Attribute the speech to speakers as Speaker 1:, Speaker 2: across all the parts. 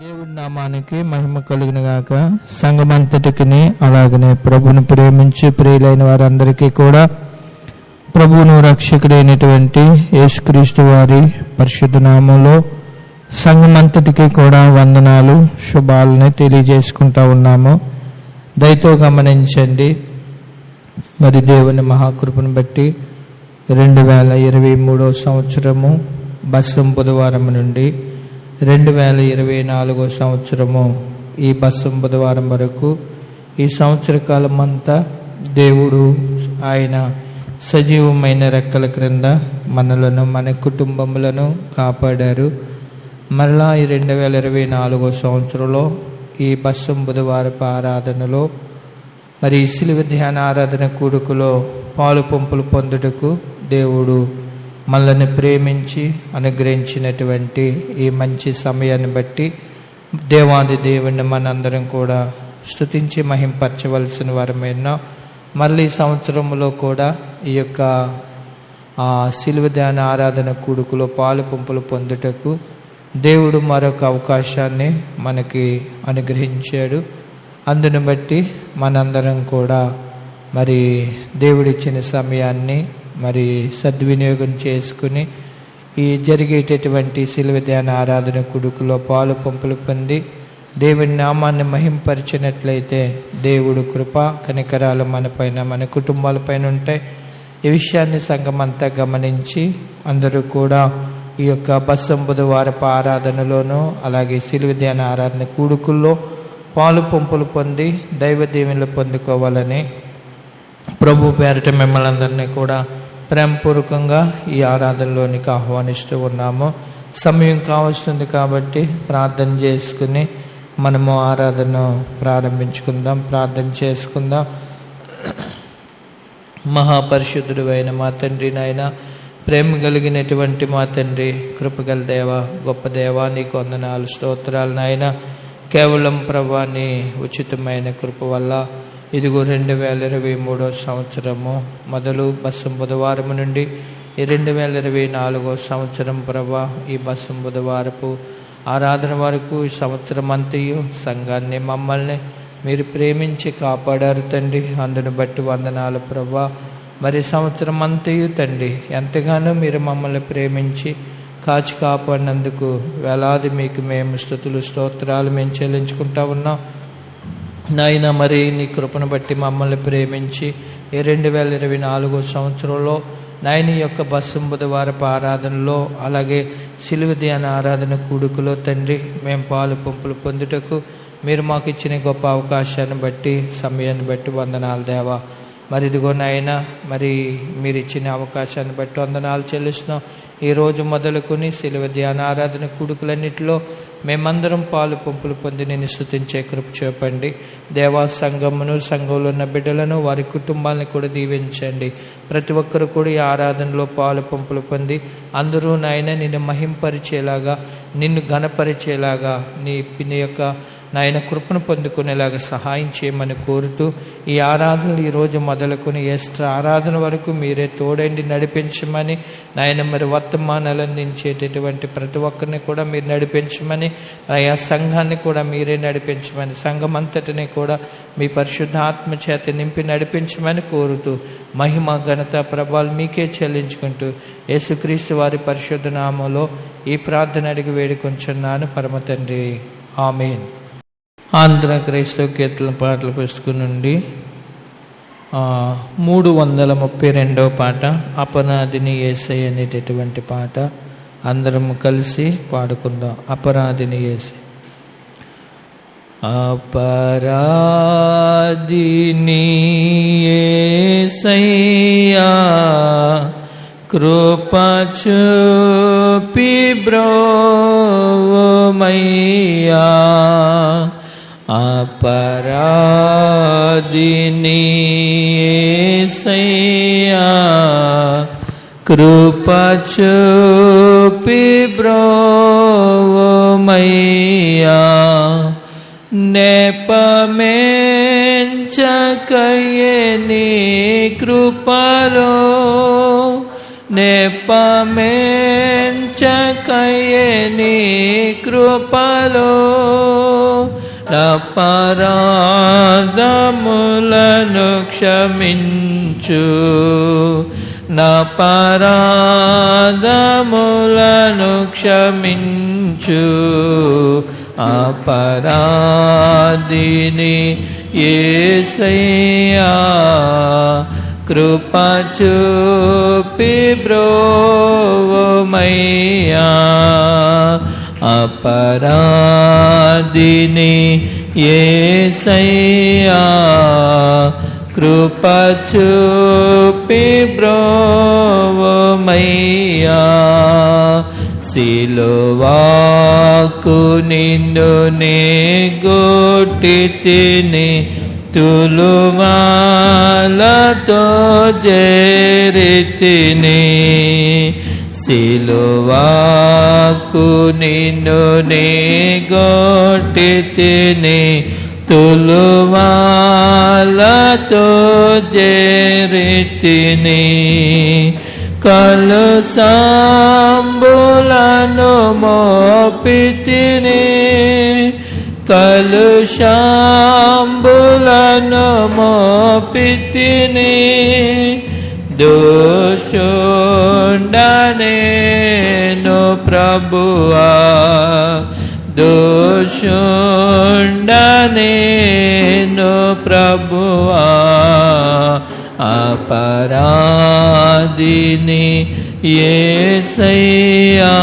Speaker 1: దేవుడి నామానికి మహిమ కలుగును గాక. సంఘమంతటికి అలాగనే ప్రభువును ప్రేమించి ప్రియులైన వారందరికీ కూడా ప్రభువును రక్షకుడైనటువంటి యేసుక్రీస్తు వారి పరిశుద్ధ నామంలో సంఘమంతటికి కూడా వందనాలు శుభాలని తెలియజేసుకుంటా ఉన్నాము. దయతో గమనించండి. మరి దేవుని మహాకృపను బట్టి 2023 సంవత్సరము బస్సం బుధవారం నుండి 2024 సంవత్సరము ఈ బస్సం బుధవారం వరకు ఈ సంవత్సర కాలం అంతా దేవుడు ఆయన సజీవమైన రెక్కల క్రింద మనలను మన కుటుంబములను కాపాడారు. మరలా ఈ 2024 సంవత్సరంలో ఈ బస్సం బుధవారపు ఆరాధనలో మరి శిలువ ధ్యాన ఆరాధన కూడుకులో పాలు పంపులు పొందుటకు దేవుడు మనల్ని ప్రేమించి అనుగ్రహించినటువంటి ఈ మంచి సమయాన్ని బట్టి దేవాది దేవుణ్ణి మనందరం కూడా స్తుతించి మహింపరచవలసిన వారమైనా మళ్ళీ సంవత్సరంలో కూడా ఈ యొక్క శిలువ ధ్యాన ఆరాధన కూడుకులో పాలు పంపులు పొందుటకు దేవుడు మరొక అవకాశాన్ని మనకి అనుగ్రహించాడు. అందును బట్టి మనందరం కూడా మరి దేవుడిచ్చిన సమయాన్ని మరి సద్వినియోగం చేసుకుని ఈ జరిగేటటువంటి శిలువ ధ్యాన ఆరాధన కుడుకులో పాలు పంపులు పొంది దేవుని నామాన్ని మహింపరిచినట్లయితే దేవుడు కృప కనికరాలు మనపైన మన కుటుంబాలపైన ఉంటాయి. ఈ విషయాన్ని సంఘమంతా గమనించి అందరూ కూడా ఈ యొక్క బస్సం బుధవారపు ఆరాధనలోనూ అలాగే శిలువ ధ్యాన ఆరాధన కూడుకుల్లో పాలు పంపులు పొంది దైవ దీవెనలు పొందుకోవాలని ప్రభు పేరిట మిమ్మల్ని అందరినీ కూడా ప్రేమపూర్వకంగా ఈ ఆరాధనలోనికి ఆహ్వానిస్తూ ఉన్నాము. సమయం కావస్తుంది కాబట్టి ప్రార్థన చేసుకుని మనము ఆరాధన ప్రారంభించుకుందాం. ప్రార్థన చేసుకుందాం. మహాపరిశుద్ధుడు అయిన మా తండ్రి, నాయన ప్రేమ కలిగినటువంటి మా తండ్రి, కృపగల దేవ, గొప్ప దేవ, నీకు వందనాలు స్తోత్రాలు నాయన. కేవలం ప్రభా నీ ఉచితమైన కృప వల్ల ఇదిగో 2023 సంవత్సరము మొదలు బస్సం బుధవారం నుండి ఈ 2024 సంవత్సరం ప్రభా ఈ బస్సం బుధవారపు ఆరాధన వరకు ఈ సంవత్సరం అంతయు సంఘాన్ని మమ్మల్ని మీరు ప్రేమించి కాపాడారు తండ్రి. అందును బట్టి వందనాలు ప్రభా. మరి సంవత్సరం అంతయు తండ్రి ఎంతగానో మీరు మమ్మల్ని ప్రేమించి కాచి కాపాడినందుకు వేలాది మీకు మేము స్తుతులు స్తోత్రాలు మేము చెల్లించుకుంటా ఉన్నాం నాయన. మరి నీ కృపను బట్టి మమ్మల్ని ప్రేమించి ఈ 2024 సంవత్సరంలో నాయన యొక్క బస్సం బుధవారపు ఆరాధనలో అలాగే శిలువ ధ్యాన ఆరాధన కూడుకులో తండ్రి మేము పాలు పంపులు పొందుటకు మీరు మాకు ఇచ్చిన గొప్ప అవకాశాన్ని బట్టి సమయాన్ని బట్టి వందనాలు దేవా. మరి ఇదిగో నాయన మరి మీరు ఇచ్చిన అవకాశాన్ని బట్టి వందనాలు చెల్లిస్తున్నాం. ఈరోజు మొదలుకొని శిలువ ధ్యాన ఆరాధన కూడుకులన్నిటిలో మేమందరం పాలు పంపులు పొంది నేను స్తుతించే కృప చూపండి దేవా. సంఘమును సంఘంలో ఉన్న బిడ్డలను వారి కుటుంబాలను కూడా దీవించండి. ప్రతి ఒక్కరు కూడా ఈ ఆరాధనలో పాలు పంపులు పొంది అందరూ నాయన నిన్ను మహింపరిచేలాగా నిన్ను ఘనపరిచేలాగా నీ యొక్క నాయన కృపను పొందుకునేలాగా సహాయం చేయమని కోరుతూ ఈ ఆరాధనలు ఈరోజు మొదలుకొని ఎస్ట్రా ఆరాధన వరకు మీరే తోడండి నడిపించమని నాయన. మరి వర్తమానాలు అందించేటటువంటి ప్రతి ఒక్కరిని కూడా మీరు నడిపించమని, ఆయా సంఘాన్ని కూడా మీరే నడిపించమని, సంఘం అంతటిని కూడా మీ పరిశుద్ధ ఆత్మ చేత నింపి నడిపించమని కోరుతూ మహిమ ఘనత ప్రభావాలు మీకే చెల్లించుకుంటూ యేసుక్రీస్తు వారి పరిశుద్ధ నామంలో ఈ ప్రార్థన అడిగి వేడుకొంచున్నాను పరమ తండ్రి, ఆమేన్. ఆంధ్ర క్రైస్తవ కీర్తన పాటల పుస్తకం నుండి 332వ పాట అపరాధిని యేసయ్య అనేటటువంటి పాట అందరం కలిసి పాడుకుందాం. అపరాధిని యేసయ్య. అపరాధిని యేసయ్య కృప చూపి బ్రోవమయ్యా. అపరాధిని యేసయ్య కృప చూపి బ్రోవమయ్యా. నెపమెంచకయే నీ కృపలో నెపమెంచ ఎంచకయే నీ కృపలో అపరాధములను క్షమించు, అపరాధములను క్షమించు. అపరాధిని యేసయ్యా కృప చూపి బ్రోవమయ్యా. అపరాధిని యేసయ్యా కృప చూపి బ్రోవమయ్యా. సిలువాకు నిన్ను నే గొట్టి తిని తులుమాలతో చేరితిని. సిలువాకు నిన్ను నే గొట్టి తిని తులుమాలతో చేరితిని. కలుషంబులను మోపితిని, కలుషంబులను మోపితిని. దోషుండనేను ప్రభువా, దోషుండనేను ప్రభువా. అపరాధిని యేసయ్యా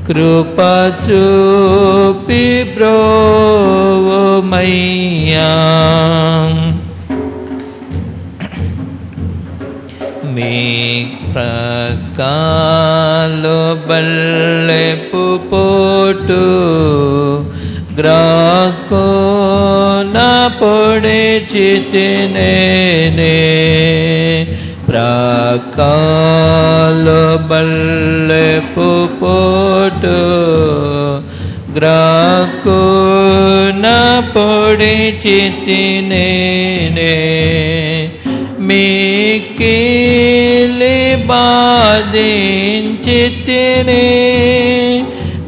Speaker 1: కృప చూపి బ్రోవమయ్యా. మీ ప్రకాలో బల్లెపు పోటు గ్రాకోన పొడిచితినేనే. ప్రకాలో బల్లెపు పోటు గ్రాకోన పొడిచితినేనే. మిక్కిలి బాధించితిని,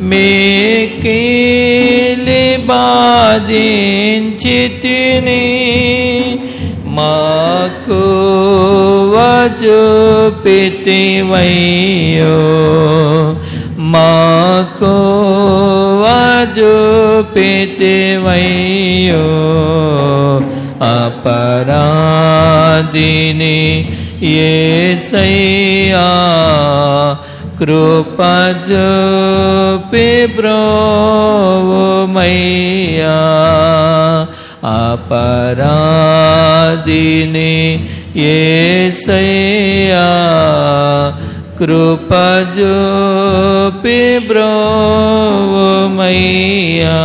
Speaker 1: మిక్కిలి బాధించితిని. మాకు వజుపితివయ్యో, మాకు వజుపితివయ్యో. అపరాధిని యేసయ్యా కృప చూపి బ్రోవమయ్యా. అపరాధిని యేసయ్యా కృప చూపి బ్రోవమయ్యా.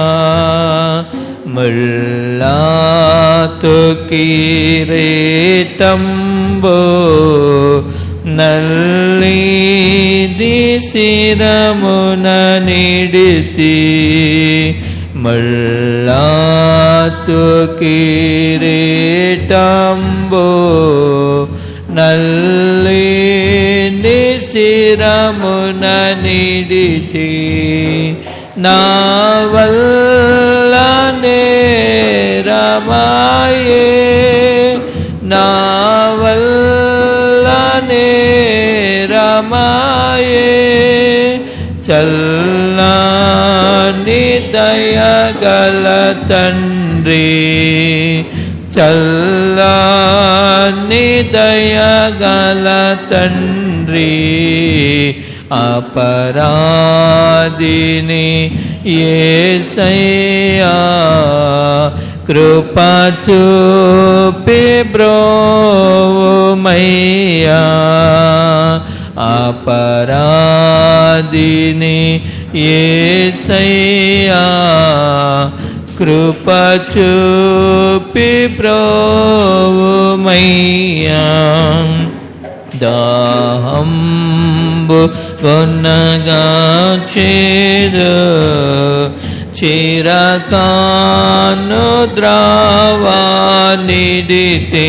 Speaker 1: ముల్లాతో కిరీటంబు నల్లిది శిరమున నిడితి. ముల్లాతో కిరీటంబు నల్లిది శిరమున నిడితి. నా వల్ల నేరమాయే, నా వల్ల నేరమాయే. చల్లని దయగల తండ్రి, చల్లని దయగల తండ్రి. అపరాధిని యేసయ్యా కృప చూపి బ్రోవమయ్యా. అపరాధిని యేసయ్యా కృప చూపి బ్రోవమయ్యా. దాహంబు కొనగా చేదు చిరకాను ద్రావానిడితే.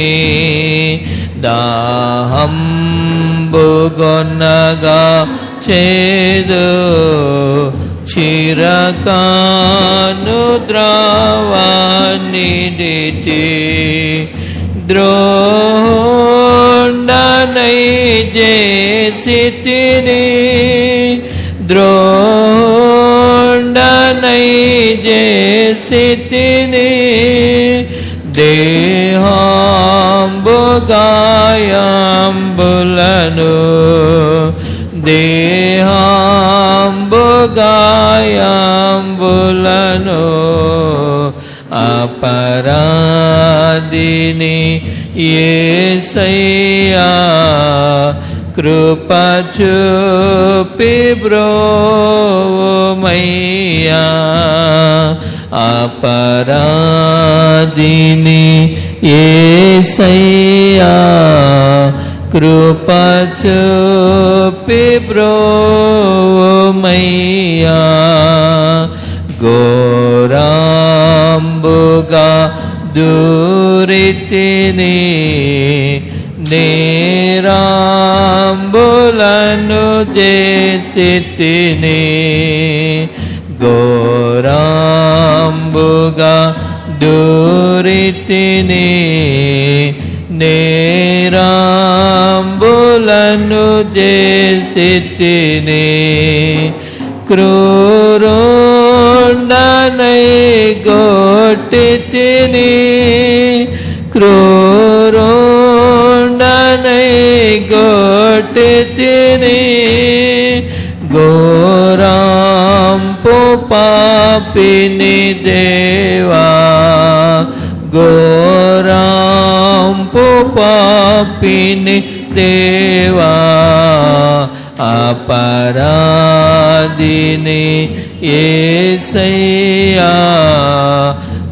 Speaker 1: దాహంబు కొనగా చేదు చిరకాను ద్రావానిడితి ద్రోండనై చేసితిని ద్రోండనై చేసితిని దేహాంబుగాయాంబులను దేహాంబుగాయాంబులను అపరాధిని యేసయ్యా కృప చూపి బ్రోవమయ్యా అపరాధిని యేసయ్యా కృప చూపి బ్రోవమయ్యా ఘోరాంబుగా దూరితిని నేరాంబులను చేసితిని ఘోరాంబుగా దూరితిని నేరాంబులను చేసితిని క్రూరుండనై గొట్టితిని క్రూరుండనై గొట్టితిని ఘోరాంపు పాపిని దేవా ఘోరాంపు పాపిని దేవా అపరాధిని యేసయ్యా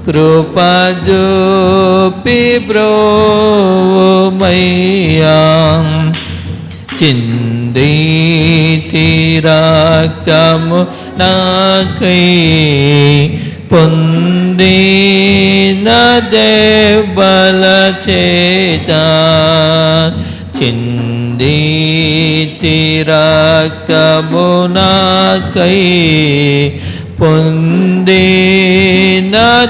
Speaker 1: కృప చూపి బ్రోవమయ్యా చిందితి రక్తము నాకై పొందిన దెబ్బల చేత చిందితి రక్తము నాకై పొందిన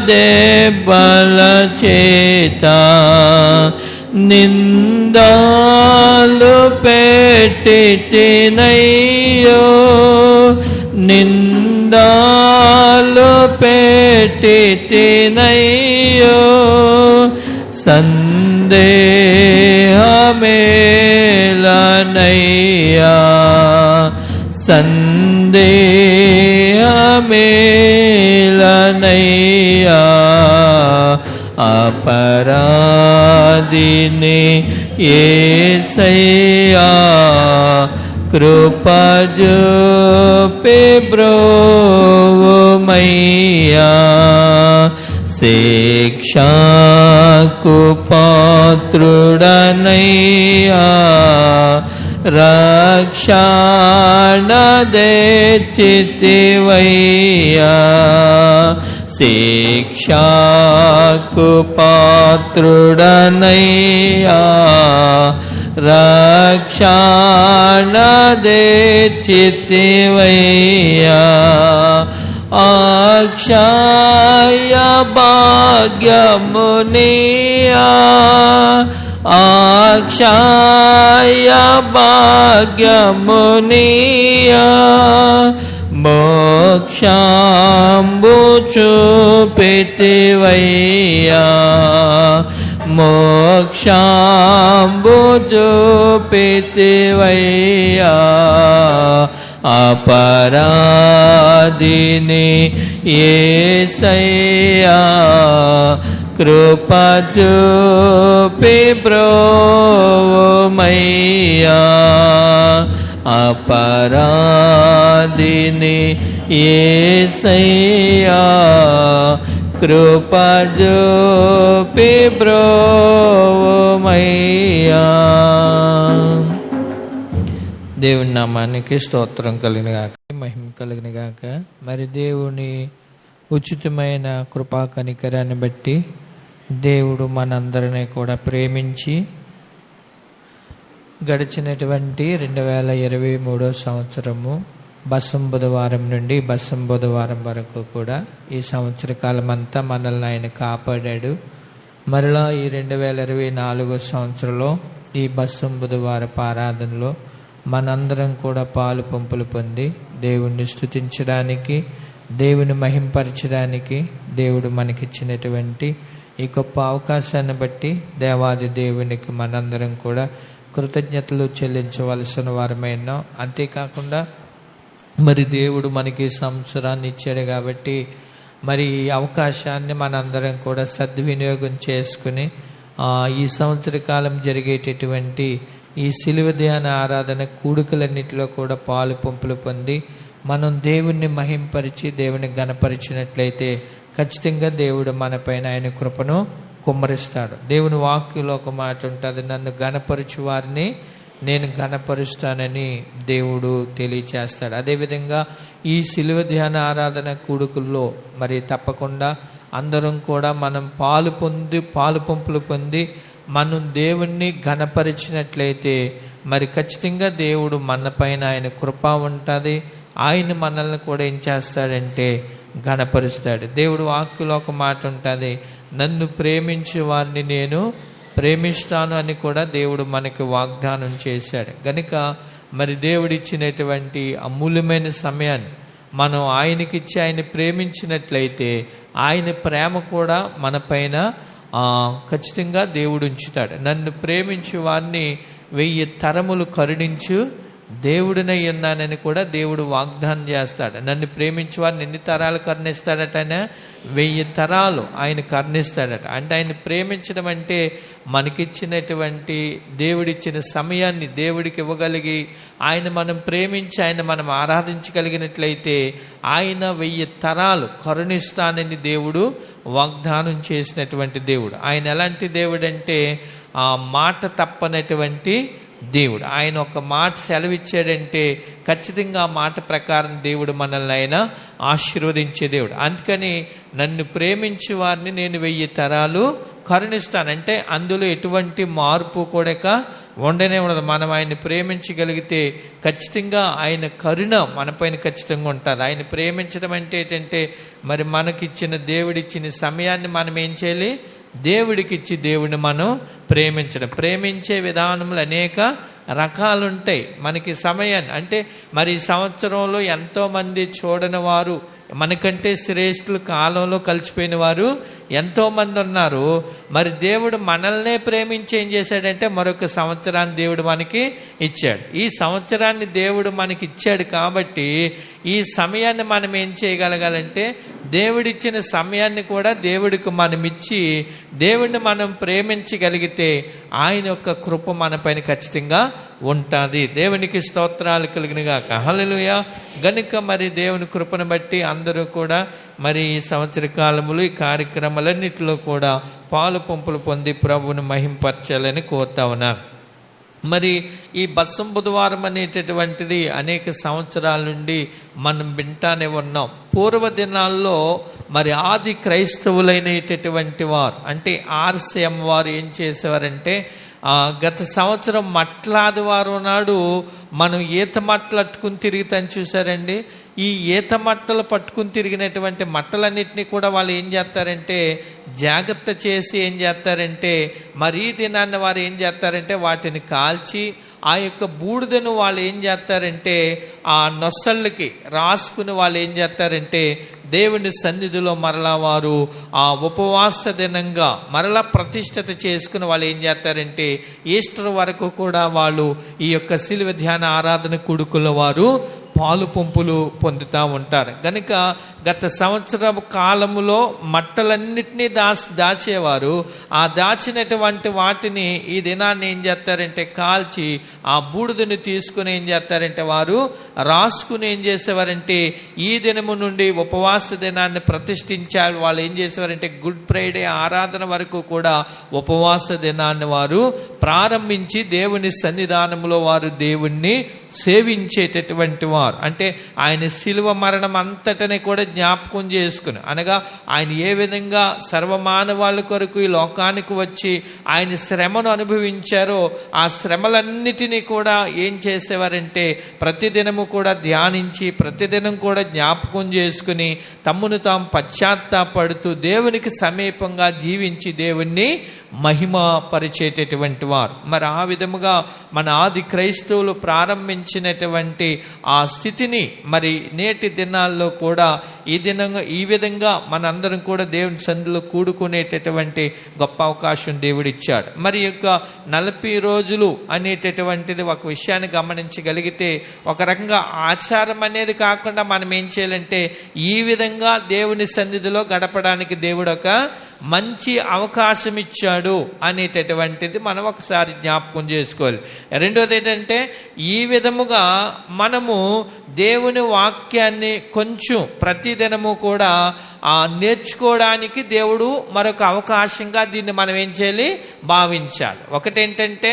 Speaker 1: దెబ్బల చేత నిందాలు పెట్టితినయ్యో నిందాలు పెట్టితినయ్యో సందేహమేలనయ్యా సందేహమేలనయ్యా అపరాధిని యేసయ్యా కృప చూపి బ్రోవమయ్యా శిక్షకు పాత్రుడనయ్యా రక్షణ తెచ్చితివయ్యా శిక్షకు పాత్రుడనయ్యా రక్షణ తెచ్చితివయ్యా అక్షయ భాగ్యమునియా అక్షయ భాగ్యమునియా మోక్షంబు చూపితివయ్యా మోక్షంబు చూపితివయ్యా అపరాధిని యేసయ్యా కృప చూపి బ్రోవమయ్యా అపరాధిని యేసయ్యా కృప చూపి బ్రోవమయ్యా. దేవుని నామానికి స్తోత్రం కలిగిన గాక, మహిమ కలిగిన గాక. మరి దేవుని ఉచితమైన కృపా కనికరాన్ని బట్టి దేవుడు మనందరినీ కూడా ప్రేమించి గడిచినటువంటి 2023 సంవత్సరము బసం బుధవారం నుండి బసం బుధవారం వరకు కూడా ఈ సంవత్సర కాలం అంతా మనల్ని ఆయన కాపాడాడు. మరలా ఈ 2024 సంవత్సరంలో ఈ బసం బుధవారపు ఆరాధనలో మనందరం కూడా పాలు పంపులు పొంది దేవుణ్ణి స్తుతించడానికి, దేవుని మహింపరచడానికి దేవుడు మనకిచ్చినటువంటి ఈ గొప్ప అవకాశాన్ని బట్టి దేవాది దేవునికి మనందరం కూడా కృతజ్ఞతలు చెల్లించవలసిన వారమైన. అంతేకాకుండా మరి దేవుడు మనకి సంవత్సరాన్ని ఇచ్చాడు కాబట్టి మరి ఈ అవకాశాన్ని మనందరం కూడా సద్వినియోగం చేసుకుని ఈ సంవత్సర కాలం జరిగేటటువంటి ఈ శిలువ ధ్యాన ఆరాధన కూడికలన్నిటిలో కూడా పాలు పంపులు పొంది మనం దేవుణ్ణి మహింపరిచి దేవుని గణపరిచినట్లయితే ఖచ్చితంగా దేవుడు మన పైన ఆయన కృపను కుమ్మరిస్తాడు. దేవుని వాక్యంలో ఒక మాట ఉంటుంది, నన్ను గణపరచు వారిని నేను గణపరుస్తానని దేవుడు తెలియచేస్తాడు. అదేవిధంగా ఈ శిలువ ధ్యాన ఆరాధన కూడుకుల్లో మరి తప్పకుండా అందరం కూడా మనం పాలు పంపులు పొంది మనం దేవుణ్ణి గణపరిచినట్లయితే మరి ఖచ్చితంగా దేవుడు మన పైన ఆయన కృప ఉంటుంది. ఆయన మనల్ని కూడా ఏం చేస్తాడంటే గణపరుస్తాడు. దేవుడు వాక్యంలో ఒక మాట ఉంటుంది, నన్ను ప్రేమించే వారిని నేను ప్రేమిస్తాను అని కూడా దేవుడు మనకి వాగ్దానం చేశాడు. గనుక మరి దేవుడిచ్చినటువంటి అమూల్యమైన సమయాన్ని మనం ఆయనకిచ్చి ఆయన ప్రేమించినట్లయితే ఆయన ప్రేమ కూడా మన పైన ఖచ్చితంగా దేవుడు ఉంచుతాడు. నన్ను ప్రేమించే వారిని 1000 తరములు కరుణించు దేవుడినై ఉన్నానని కూడా దేవుడు వాగ్దానం చేస్తాడు. నన్ను ప్రేమించే వారిని ఎన్ని తరాలు కరుణిస్తాడట? ఆయన 1000 తరాలు ఆయన కరుణిస్తాడట. అంటే ఆయన ప్రేమించడం అంటే మనకిచ్చినటువంటి దేవుడిచ్చిన సమయాన్ని దేవుడికి ఇవ్వగలిగి ఆయన మనం ప్రేమించి ఆయన మనం ఆరాధించగలిగినట్లయితే ఆయన 1000 తరాలు కరుణిస్తానని దేవుడు వాగ్దానం చేసినటువంటి దేవుడు. ఆయన ఎలాంటి దేవుడు అంటే మాట తప్పనటువంటి దేవుడు. ఆయన ఒక మాట సెలవిచ్చాడంటే ఖచ్చితంగా ఆ మాట ప్రకారం దేవుడు మనల్ని ఆయన ఆశీర్వదించే దేవుడు. అందుకని నన్ను ప్రేమించే వారిని నేను 1000 తరాలు కరుణిస్తానంటే అందులో ఎటువంటి మార్పు కూడా ఉండనే ఉండదు. మనం ఆయన్ని ప్రేమించగలిగితే ఖచ్చితంగా ఆయన కరుణ మనపైన ఖచ్చితంగా ఉంటుంది. ఆయన ప్రేమించడం అంటే ఏంటంటే మరి మనకిచ్చిన దేవుడిచ్చిన సమయాన్ని మనం ఏం చేయాలి? దేవుడికిచ్చి దేవుడిని మనం ప్రేమించే విధానములు అనేక రకాలుంటాయి. మనకి సమయాన్ని అంటే మరి సంవత్సరంలో ఎంతోమంది చూడని వారు మనకంటే శ్రేష్ఠుల కాలంలో కలిసిపోయిన వారు ఎంతోమంది ఉన్నారు. మరి దేవుడు మనల్నే ప్రేమించి ఏం చేశాడంటే మరొక సంవత్సరాన్ని దేవుడు మనకి ఇచ్చాడు. ఈ సంవత్సరాన్ని దేవుడు మనకి ఇచ్చాడు కాబట్టి ఈ సమయాన్ని మనం ఏం చేయగలగాలంటే దేవుడిచ్చిన సమయాన్ని కూడా దేవుడికి మనం ఇచ్చి దేవుడిని మనం ప్రేమించగలిగితే ఆయన యొక్క కృప మన పైన ఖచ్చితంగా ఉంటుంది. దేవునికి స్తోత్రాలు కలిగినగాక. హల్లెలూయా. గనుక మరి దేవుని కృపను బట్టి అందరూ కూడా మరి ఈ సంవత్సర కాలములు ఈ కార్యక్రమాలన్నిటిలో కూడా పాలు పంపులు పొంది ప్రభువుని మహింపరచాలని కోరుతా ఉన్నాను. మరి ఈ బసం బుధవారం అనేటటువంటిది అనేక సంవత్సరాల నుండి మనం వింటానే ఉన్నాం. పూర్వ దినాల్లో మరి ఆది క్రైస్తవులైనటువంటి వారు అంటే RCM వారు ఏం చేసేవారంటే గత సంవత్సరం మట్లాదివారు నాడు మనం ఈత మట్టలు అట్టుకుని తిరుగుతాను చూసారండి. ఈ ఈత మట్టలు పట్టుకుని తిరిగినటువంటి మట్టలన్నింటినీ కూడా వాళ్ళు ఏం చేస్తారంటే జాగ్రత్త చేసి ఏం చేస్తారంటే మరి ఈ దినాన్ని వారు ఏం చేస్తారంటే వాటిని కాల్చి ఆ యొక్క బూడిదను వాళ్ళు ఏం చేస్తారంటే ఆ నొసళ్ళకి రాసుకుని వాళ్ళు ఏం చేస్తారంటే దేవుని సన్నిధిలో మరలా వారు ఆ ఉపవాస దినంగా మరలా ప్రతిష్ఠత చేసుకుని వాళ్ళు ఏం చేస్తారంటే ఈస్టర్ వరకు కూడా వాళ్ళు ఈ యొక్క శిలువ ధ్యాన ఆరాధన కూడుకుల వారు పాలు పంపులు పొందుతూ ఉంటారు. కనుక గత సంవత్సరం కాలములో మట్టలన్నిటినీ దాచేవారు. ఆ దాచినటువంటి వాటిని ఈ దినాన్ని ఏం చేస్తారంటే కాల్చి ఆ బూడిదని తీసుకుని ఏం చేస్తారంటే వారు రాసుకుని ఏం చేసేవారంటే ఈ దినము నుండి ఉపవాస దినాన్ని ప్రతిష్ఠించారు. వాళ్ళు ఏం చేసేవారంటే గుడ్ ఫ్రైడే ఆరాధన వరకు కూడా ఉపవాస దినాన్ని వారు ప్రారంభించి దేవుని సన్నిధానంలో వారు దేవుణ్ణి సేవించేటటువంటి వారు. మారు. అంటే ఆయన శిలువ మరణం అంతటనే కూడా జ్ఞాపకం చేసుకుని, అనగా ఆయన ఏ విధంగా సర్వమానవాళ్ళ కొరకు ఈ లోకానికి వచ్చి ఆయన శ్రమను అనుభవించారో ఆ శ్రమలన్నిటినీ కూడా ఏం చేసేవారంటే ప్రతిదినము కూడా ధ్యానించి ప్రతిదినం కూడా జ్ఞాపకం చేసుకుని తమ్మును తాము పశ్చాత్తాపడుతూ దేవునికి సమీపంగా జీవించి దేవుణ్ణి మహిమ పరిచేటటువంటి వారు. మరి ఆ విధముగా మన ఆది క్రైస్తవులు ప్రారంభించినటువంటి ఆ స్థితిని మరి నేటి దినాల్లో కూడా ఈ విధంగా మనందరం కూడా దేవుని సన్నిధిలో కూడుకునేటటువంటి గొప్ప అవకాశం దేవుడిచ్చాడు. మరి యొక్క 40 రోజులు అనేటటువంటిది ఒక విషయాన్ని గమనించగలిగితే ఒక రకంగా ఆచారం అనేది కాకుండా మనం ఏం చేయాలంటే ఈ విధంగా దేవుని సన్నిధిలో గడపడానికి దేవుడు ఒక మంచి అవకాశం ఇచ్చాడు అనేటటువంటిది మనం ఒకసారి జ్ఞాపకం చేసుకోవాలి. రెండోది ఏంటంటే ఈ విధముగా మనము దేవుని వాక్యాన్ని కొంచెం ప్రతిదినము కూడా నేర్చుకోవడానికి దేవుడు మరొక అవకాశంగా దీన్ని మనం ఏం చేయాలి, భావించాలి. ఒకటేంటంటే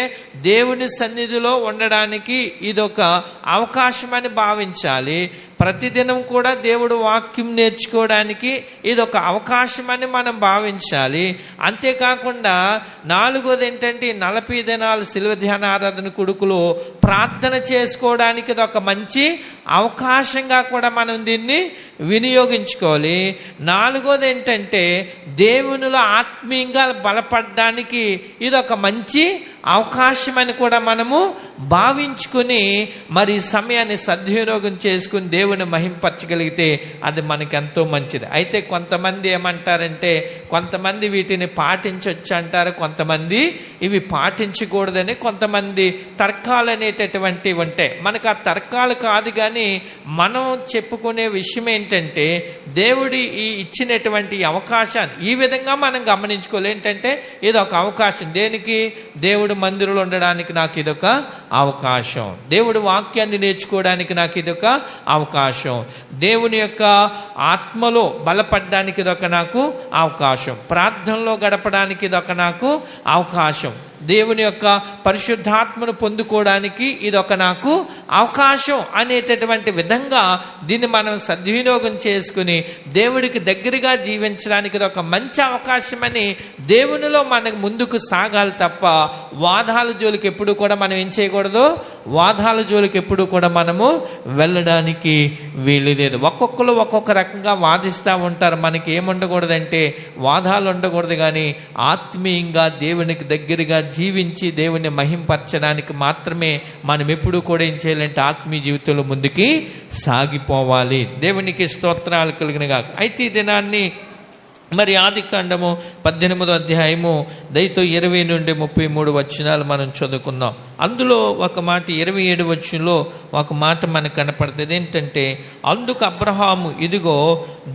Speaker 1: దేవుని సన్నిధిలో ఉండడానికి ఇదొక అవకాశం అని భావించాలి. ప్రతిదినం కూడా దేవుడు వాక్యం నేర్చుకోవడానికి ఇదొక అవకాశం అని మనం భావించాలి. అంతేకాకుండా 4వది ఏంటంటే 40 దినాలు శిలువ ధ్యాన ఆరాధన కొడుకులు ప్రార్థన చేసుకోవడానికి ఇదొక మంచి అవకాశంగా కూడా మనం దీన్ని వినియోగించుకోవాలి. 4వది ఏంటంటే దేవునిలో ఆత్మీయంగా బలపడడానికి ఇదొక మంచి అవకాశం అని కూడా మనము భావించుకుని మరి సమయాన్ని సద్వినియోగం చేసుకుని దేవుని మహింపరచగలిగితే అది మనకి ఎంతో మంచిది. అయితే కొంతమంది ఏమంటారంటే కొంతమంది వీటిని పాటించవచ్చు అంటారు, కొంతమంది ఇవి పాటించకూడదని కొంతమంది తర్కాలు అనేటటువంటివి ఉంటాయి. మనకు ఆ తర్కాలు కాదు, కానీ మనం చెప్పుకునే విషయం ఏంటంటే దేవుడి ఈ ఇచ్చినటువంటి అవకాశాన్ని ఈ విధంగా మనం గమనించుకోవాలి. ఏంటంటే ఇది ఒక అవకాశం. దేనికి? దేవుడు మందిరంలో ఉండడానికి నాకు ఇదొక అవకాశం, దేవుడు వాక్యాన్ని నేర్చుకోవడానికి నాకు ఇదొక అవకాశం, దేవుని యొక్క ఆత్మలో బలపడడానికి ఇదొక నాకు అవకాశం, ప్రార్థనలో గడపడానికి ఇదొక నాకు అవకాశం, దేవుని యొక్క పరిశుద్ధాత్మను పొందుకోవడానికి ఇదొక నాకు అవకాశం అనేటటువంటి విధంగా దీన్ని మనం సద్వినియోగం చేసుకుని దేవుడికి దగ్గరగా జీవించడానికి ఇదొక మంచి అవకాశమని దేవునిలో మనకు ముందుకు సాగాలి తప్ప వాదాల జోలికి ఎప్పుడు కూడా మనం ఏం చేయకూడదు, వాదాల జోలికి ఎప్పుడు కూడా మనము వెళ్ళడానికి వీలు లేదు. ఒక్కొక్కరు ఒక్కొక్క రకంగా వాదిస్తూ ఉంటారు. మనకి ఏముండకూడదంటే వాదాలు ఉండకూడదు, కానీ ఆత్మీయంగా దేవునికి దగ్గరగా జీవించి దేవుని మహింపరచడానికి మాత్రమే మనం ఎప్పుడు కూడా ఏం చేయాలంటే ఆత్మీయ జీవితంలో ముందుకి సాగిపోవాలి. దేవునికి స్తోత్రాలు కలిగినగా. అయితే ఈ దినాన్ని మరి ఆదికాండము 18వ అధ్యాయము దయతో 20 నుండి 33 వచనాలు మనం చదువుకుందాం. అందులో ఒక మాట 27 వచనంలో ఒక మాట మనకు కనపడుతుంది. ఏంటంటే అందుకు అబ్రహాము ఇదిగో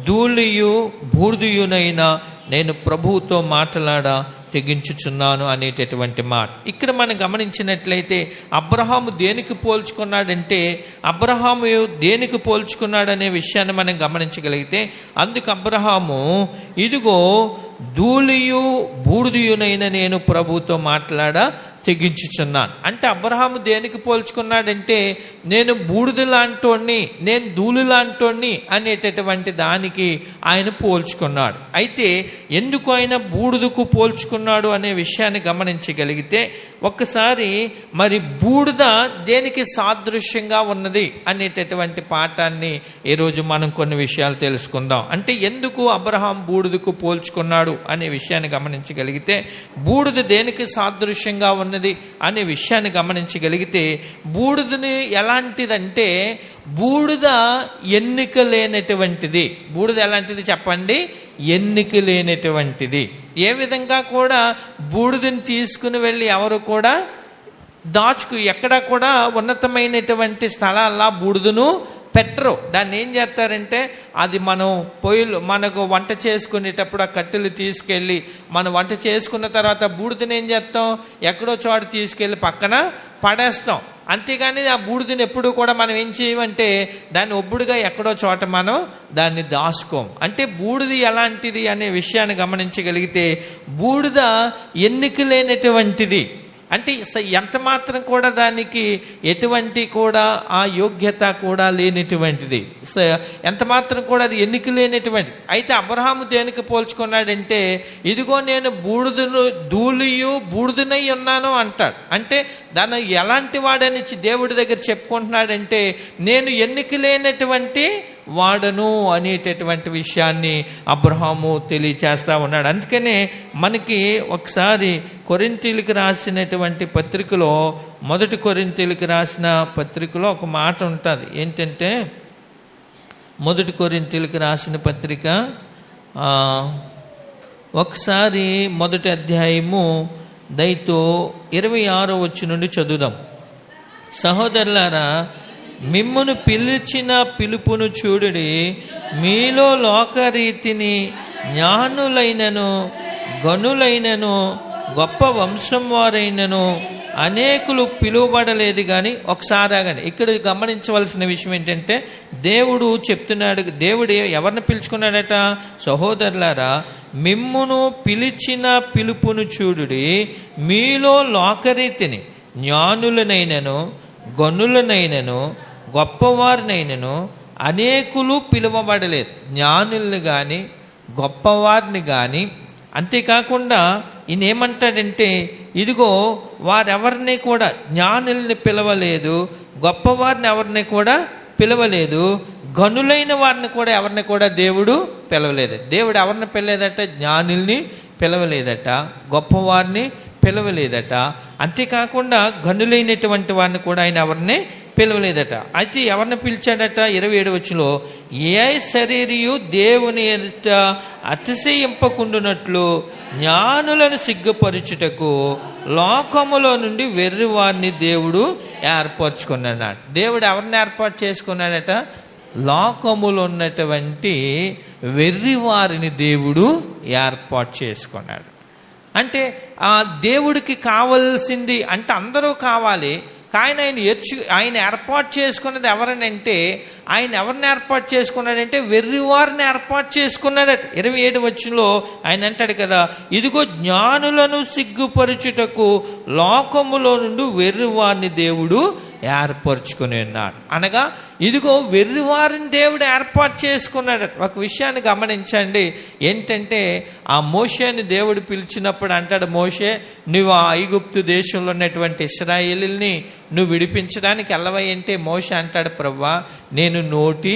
Speaker 1: ధూళియు బూడిదయునైనా నేను ప్రభువుతో మాట్లాడ తెగించుచున్నాను అనేటటువంటి మాట. ఇక్కడ మనం గమనించినట్లయితే అబ్రహాము దేనికి పోల్చుకున్నాడంటే అబ్రహాము దేనికి పోల్చుకున్నాడనే విషయాన్ని మనం గమనించగలిగితే అందుకు అబ్రహాము ఇదిగో ధూళియు బూడిదయునైన నేను ప్రభువుతో మాట్లాడ తెగించుచున్నాను అంటే అబ్రహాము దేనికి పోల్చుకున్నాడంటే నేను బూడిద లాంటోడిని, నేను ధూళి లాంటోడిని అనేటటువంటి దానికి ఆయన పోల్చుకున్నాడు. అయితే ఎందుకు ఆయన బూడిదకు పోల్చుకున్నాడు అనే విషయాన్ని గమనించగలిగితే ఒక్కసారి మరి బూడిద దేనికి సాదృశ్యంగా ఉన్నది అనేటటువంటి పాఠాన్ని ఈరోజు మనం కొన్ని విషయాలు తెలుసుకుందాం. అంటే ఎందుకు అబ్రహాం బూడిదకు పోల్చుకున్నాడు అనే విషయాన్ని గమనించగలిగితే బూడిద దేనికి సాదృశ్యంగా ఉన్నది అనే విషయాన్ని గమనించగలిగితే బూడిదని ఎలాంటిదంటే బూడిద ఎన్నిక లేనటువంటిది. బూడిద ఎలాంటిది చెప్పండి? ఎన్నిక లేనటువంటిది. ఏ విధంగా కూడా బూడిదని తీసుకుని వెళ్ళి ఎవరు కూడా ఎక్కడ కూడా ఉన్నతమైనటువంటి స్థలాల్లో బూడిదను పెట్టరు. దాన్ని ఏం చేస్తారంటే అది మనం పొయ్యిలు మనకు వంట చేసుకునేటప్పుడు ఆ కట్టెలు తీసుకెళ్ళి మనం వంట చేసుకున్న తర్వాత బూడిదని ఏం చేస్తాం, ఎక్కడో చోట తీసుకెళ్ళి పక్కన పడేస్తాం. అంతేగాని ఆ బూడిదని ఎప్పుడు కూడా మనం ఏం చేయమంటే దాన్ని ఒబ్బుడుగా ఎక్కడో చోట మనం దాన్ని దాచుకోం. అంటే బూడిద ఎలాంటిది అనే విషయాన్ని గమనించగలిగితే బూడిద ఎన్నిక లేనటువంటిది. అంటే ఎంత మాత్రం కూడా దానికి ఎటువంటి కూడా ఆ యోగ్యత కూడా లేనిటువంటిది, ఎంత మాత్రం కూడా అది ఎన్నిక లేనటువంటిది. అయితే అబ్రహాము దేనికి పోల్చుకున్నాడంటే, ఇదిగో నేను బూడిదనై ఉన్నాను అంటాడు. అంటే దాన్ని ఎలాంటి వాడని దేవుడి దగ్గర చెప్పుకుంటున్నాడంటే, నేను ఎన్నిక లేనటువంటి వాడను అనేటటువంటి విషయాన్ని అబ్రహాము తెలియచేస్తా ఉన్నాడు. అందుకనే మనకి ఒకసారి కొరింథీయులకు రాసినటువంటి పత్రికలో, మొదటి కొరింథీయులకు రాసిన పత్రికలో ఒక మాట ఉంటుంది. ఏంటంటే, మొదటి కొరింథీయులకు రాసిన పత్రిక ఒకసారి మొదటి అధ్యాయము దయతో 26వ వచనం నుండి చదువుదాం. సహోదరులారా, మిమ్మును పిలిచిన పిలుపును చూడుడి, మీలో లోకరీతిని జ్ఞానులైనను గనులైనను గొప్ప వంశం వారైనను అనేకులు పిలువబడలేదు. కానీ ఒకసారి ఆగండి, ఇక్కడ గమనించవలసిన విషయం ఏంటంటే, దేవుడు చెప్తున్నాడు, దేవుడు ఎవరిని పిలుచుకున్నాడట? సహోదరులారా, మిమ్మును పిలిచిన పిలుపును చూడుడి, మీలో లోకరీతిని జ్ఞానులనైనను గనులనైనను గొప్పవారినైనను అనేకులు పిలువబడలేదు. జ్ఞానుల్ని కానీ గొప్పవారిని కానీ, అంతేకాకుండా ఈయన ఏమంటాడంటే, ఇదిగో వారెవరిని కూడా జ్ఞానుల్ని పిలవలేదు, గొప్పవారిని ఎవరిని కూడా పిలవలేదు, గనులైన వారిని కూడా ఎవరిని కూడా దేవుడు పిలవలేదు. దేవుడు ఎవరిని పిలవలేదట? జ్ఞానుల్ని పిలవలేదట, గొప్పవారిని పిలవలేదట, అంతేకాకుండా గనులైనటువంటి వారిని కూడా ఆయన ఎవరిని పిలవలేదట. అయితే ఎవరిని పిలిచాడట? 27వ వచనంలో, ఏ శరీరియు దేవుని ఎదుట అతిశయింపకుండునట్లు జ్ఞానులను సిగ్గుపరచుటకు లోకములో నుండి వెర్రివారిని దేవుడు ఏర్పరచుకున్నాడు. దేవుడు ఎవరిని ఏర్పాటు చేసుకున్నాడట? లోకములో ఉన్నటువంటి వెర్రివారిని దేవుడు ఏర్పాటు చేసుకున్నాడు. అంటే ఆ దేవుడికి కావాల్సింది అంటే అందరూ కావాలి, కానీ ఆయన ఏర్పాటు చేసుకున్నది ఎవరనంటే, ఆయన ఎవరిని ఏర్పాటు చేసుకున్నాడంటే వెర్రివారిని ఏర్పాటు చేసుకున్నాడట. 27వ వచనంలో ఆయన అంటాడు కదా, ఇదిగో జ్ఞానులను సిగ్గుపరచుటకు లోకములో నుండి వెర్రివారిని దేవుడు ఏర్పరచుకుని ఉన్నాడు. అనగా ఇదిగో వెర్రివారిని దేవుడు ఏర్పాటు చేసుకున్నాడు. ఒక విషయాన్ని గమనించండి, ఏంటంటే ఆ మోషేని దేవుడు పిలిచినప్పుడు అంటాడు, మోషే, నువ్వు ఆ ఐగుప్తు దేశంలో ఉన్నటువంటి ఇశ్రాయేలుల్ని నువ్వు విడిపించడానికి వెళ్ళవయంటే, మోషే అంటాడు, ప్రభువా, నేను నోటి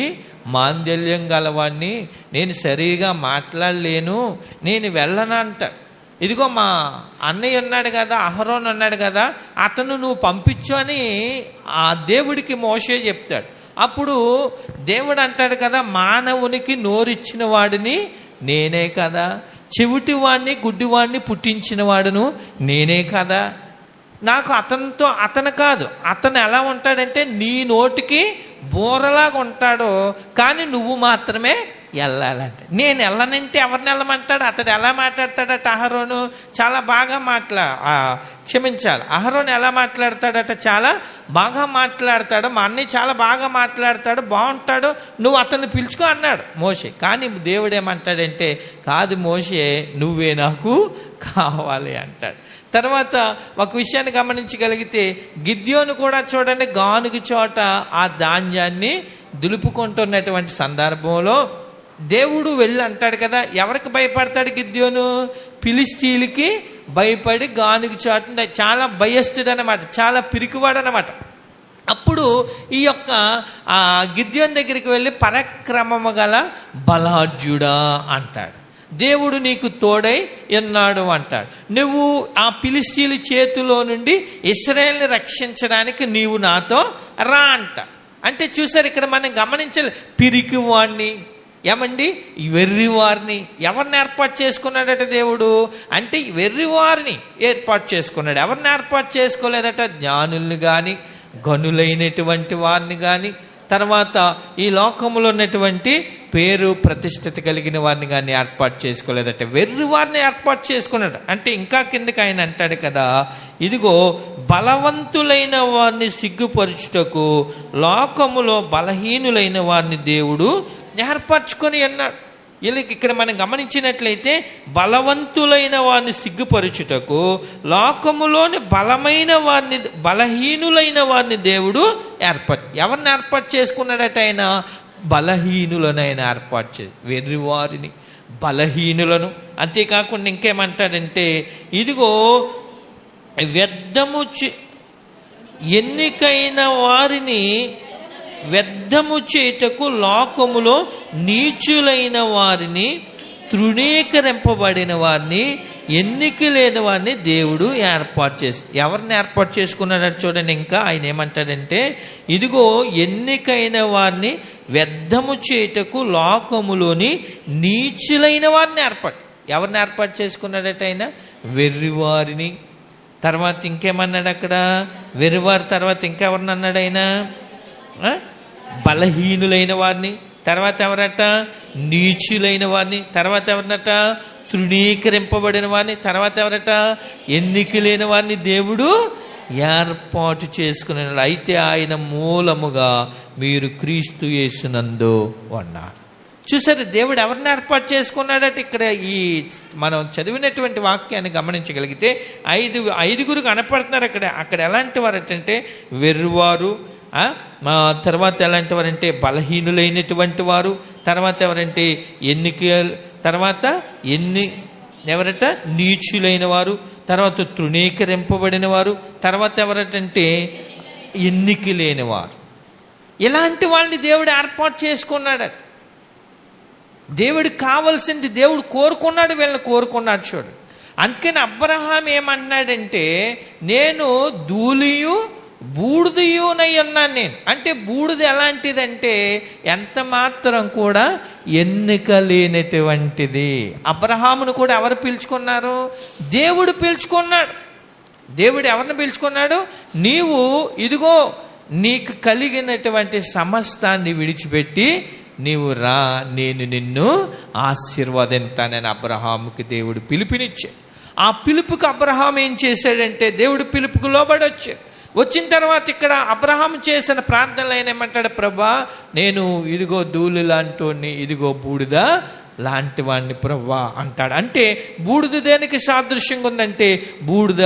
Speaker 1: మాంద్యల్యం గలవాడిని, నేను సరిగా మాట్లాడలేను, నేను వెళ్ళను అంటాడు. ఇదిగో మా అన్నయ్య ఉన్నాడు కదా, అహరోన్ ఉన్నాడు కదా, అతను నువ్వు పంపించు అని ఆ దేవుడికి మోషే చెప్తాడు. అప్పుడు దేవుడు అంటాడు కదా, మానవునికి నోరిచ్చిన వాడిని నేనే కదా, చెవిటి వాడిని గుడ్డివాడిని పుట్టించిన వాడును నేనే కదా, నాకు అతను కాదు, అతను ఎలా ఉంటాడంటే నీ నోటికి బోరలాగా ఉంటాడు, కానీ నువ్వు మాత్రమే వెళ్ళాలంటే. నేను వెళ్ళనంటే ఎవరిని వెళ్ళమంటాడు? అతడు ఎలా మాట్లాడతాడట? అహరోను చాలా బాగా క్షమించాలి, అహరోను ఎలా మాట్లాడతాడట? చాలా బాగా మాట్లాడతాడు. మా అన్నయ్య చాలా బాగా మాట్లాడతాడు, బాగుంటాడు, నువ్వు అతన్ని పిలుచుకో అన్నాడు మోషే. కానీ దేవుడు ఏమంటాడంటే, కాదు మోషే, నువ్వే నాకు కావాలి అంటాడు. తర్వాత ఒక విషయాన్ని గమనించగలిగితే, గిద్యోను కూడా చూడండి, గానుగు చోట ఆ ధాన్యాన్ని దులుపుకుంటున్నటువంటి సందర్భంలో దేవుడు వెళ్ళి అంటాడు కదా, ఎవరికి భయపడతాడు గిద్యోను? ఫిలిష్తీయులకి భయపడి గానుగు చోట చాలా భయస్థుడు అనమాట, చాలా పిరికివాడు అనమాట. అప్పుడు ఈ యొక్క గిద్యోను దగ్గరికి వెళ్ళి పరాక్రమము గల బలాఢ్యుడా అంటాడు, దేవుడు నీకు తోడై ఉన్నాడు అంటాడు, నువ్వు ఆ ఫిలిష్తీయుల చేతిలో నుండి ఇశ్రాయేలుని రక్షించడానికి నీవు నాతో రా అంటాడు. అంటే చూసారు, ఇక్కడ మనం గమనించాలి, పిరికివాడిని ఏమండి వెర్రివారిని ఎవరిని ఏర్పాటు చేసుకున్నాడట దేవుడు అంటే? వెర్రివారిని ఏర్పాటు చేసుకున్నాడు. ఎవరిని ఏర్పాటు చేసుకోలేదట? జ్ఞానుల్ని కానీ గనులైనటువంటి వారిని కానీ, తర్వాత ఈ లోకంలో ఉన్నటువంటి పేరు ప్రతిష్ఠిత కలిగిన వారిని కానీ ఏర్పాటు చేసుకోలేదట, వెర్రి వారిని ఏర్పాటు చేసుకున్నాడు. అంటే ఇంకా కిందకి ఆయన అంటాడు కదా, ఇదిగో బలవంతులైన వారిని సిగ్గుపరచుటకు లోకములో బలహీనులైన వారిని దేవుడు ఏర్పరచుకొని అన్నాడు. వీళ్ళకి ఇక్కడ మనం గమనించినట్లయితే బలవంతులైన వారిని సిగ్గుపరచుటకు లోకములోని బలహీనులైన వారిని దేవుడు ఎవరిని ఏర్పాటు చేసుకున్నాడట? ఆయన బలహీనులను ఆయన ఏర్పాటు వెర్రివారిని, బలహీనులను. అంతేకాకుండా ఇంకేమంటాడంటే, ఇదిగో ఎన్నికైన వారిని వ్యర్థము చేయుటకు లోకములో నీచులైన వారిని, తృణీకరింపబడిన వారిని, ఎన్నిక లేని వారిని దేవుడు ఎవరిని ఏర్పాటు చేసుకున్నాడు చూడండి. ఇంకా ఆయన ఏమంటాడంటే, ఇదిగో ఎన్నికైన వారిని వ్యర్థము చేయుటకు లోకములోని నీచులైన వారిని ఎవరిని ఏర్పాటు చేసుకున్నాడట? ఆయన వెర్రివారిని. తర్వాత ఇంకేమన్నాడు అక్కడ? వెర్రివారి తర్వాత ఇంకెవరిని అన్నాడు ఆయన? బలహీనులైన వారిని. తర్వాత ఎవరట? నీచులైన వారిని. తర్వాత ఎవరినట? తృణీకరింపబడిన వారిని. తర్వాత ఎవరట? ఎన్నిక లేని వారిని దేవుడు ఏర్పాటు చేసుకున్నాడు. అయితే ఆయన మూలముగా మీరు క్రీస్తు యేసునందు ఉన్నారు. చూసారు, దేవుడు ఎవరిని ఏర్పాటు చేసుకున్నాడట? ఇక్కడ ఈ మనం చదివినటువంటి వాక్యాన్ని గమనించగలిగితే ఐదుగురు కనపడుతున్నారు అక్కడ ఎలాంటి వారంటే వెర్రివారు, తర్వాత ఎలాంటి వారంటే బలహీనులైనటువంటి వారు, తర్వాత ఎవరంటే తర్వాత ఎవరట? నీచులైన వారు, తర్వాత తృణీకరింపబడిన వారు, తర్వాత ఎవరటంటే ఎన్నిక లేని వారు. ఇలాంటి వాళ్ళని దేవుడు ఏర్పాటు చేసుకున్నాడట. దేవుడికి కావలసింది దేవుడు కోరుకున్నాడు, వీళ్ళని కోరుకున్నాడు. చూడు, అందుకని అబ్రహాం ఏమన్నాడంటే, నేను ధూళియు బూడిదయునై ఉన్నాను నేను. అంటే బూడిద ఎలాంటిదంటే ఎంత మాత్రం కూడా ఎన్నిక లేనటువంటిది. అబ్రహామును కూడా ఎవరు పిలుచుకున్నారు? దేవుడు పిలుచుకున్నాడు. దేవుడు ఎవరిని పిలుచుకున్నాడు? నీవు ఇదిగో నీకు కలిగినటువంటి సమస్తాన్ని విడిచిపెట్టి నీవు రా, నేను నిన్ను ఆశీర్వదిస్తానని అబ్రహాముకి దేవుడు పిలుపునిచ్చాడు. ఆ పిలుపుకి అబ్రహాం ఏం చేశాడంటే, దేవుడు పిలుపుకు లోబడి వచ్చిన తర్వాత ఇక్కడ అబ్రహాం చేసిన ప్రార్థనలు ఆయన ఏమంటాడు? ప్రభా, నేను ఇదిగో ధూళి లాంటి, ఇదిగో బూడిద లాంటి వాడిని ప్రభా అంటాడు. అంటే బూడిద దేనికి సాదృశ్యంగా ఉందంటే, బూడిద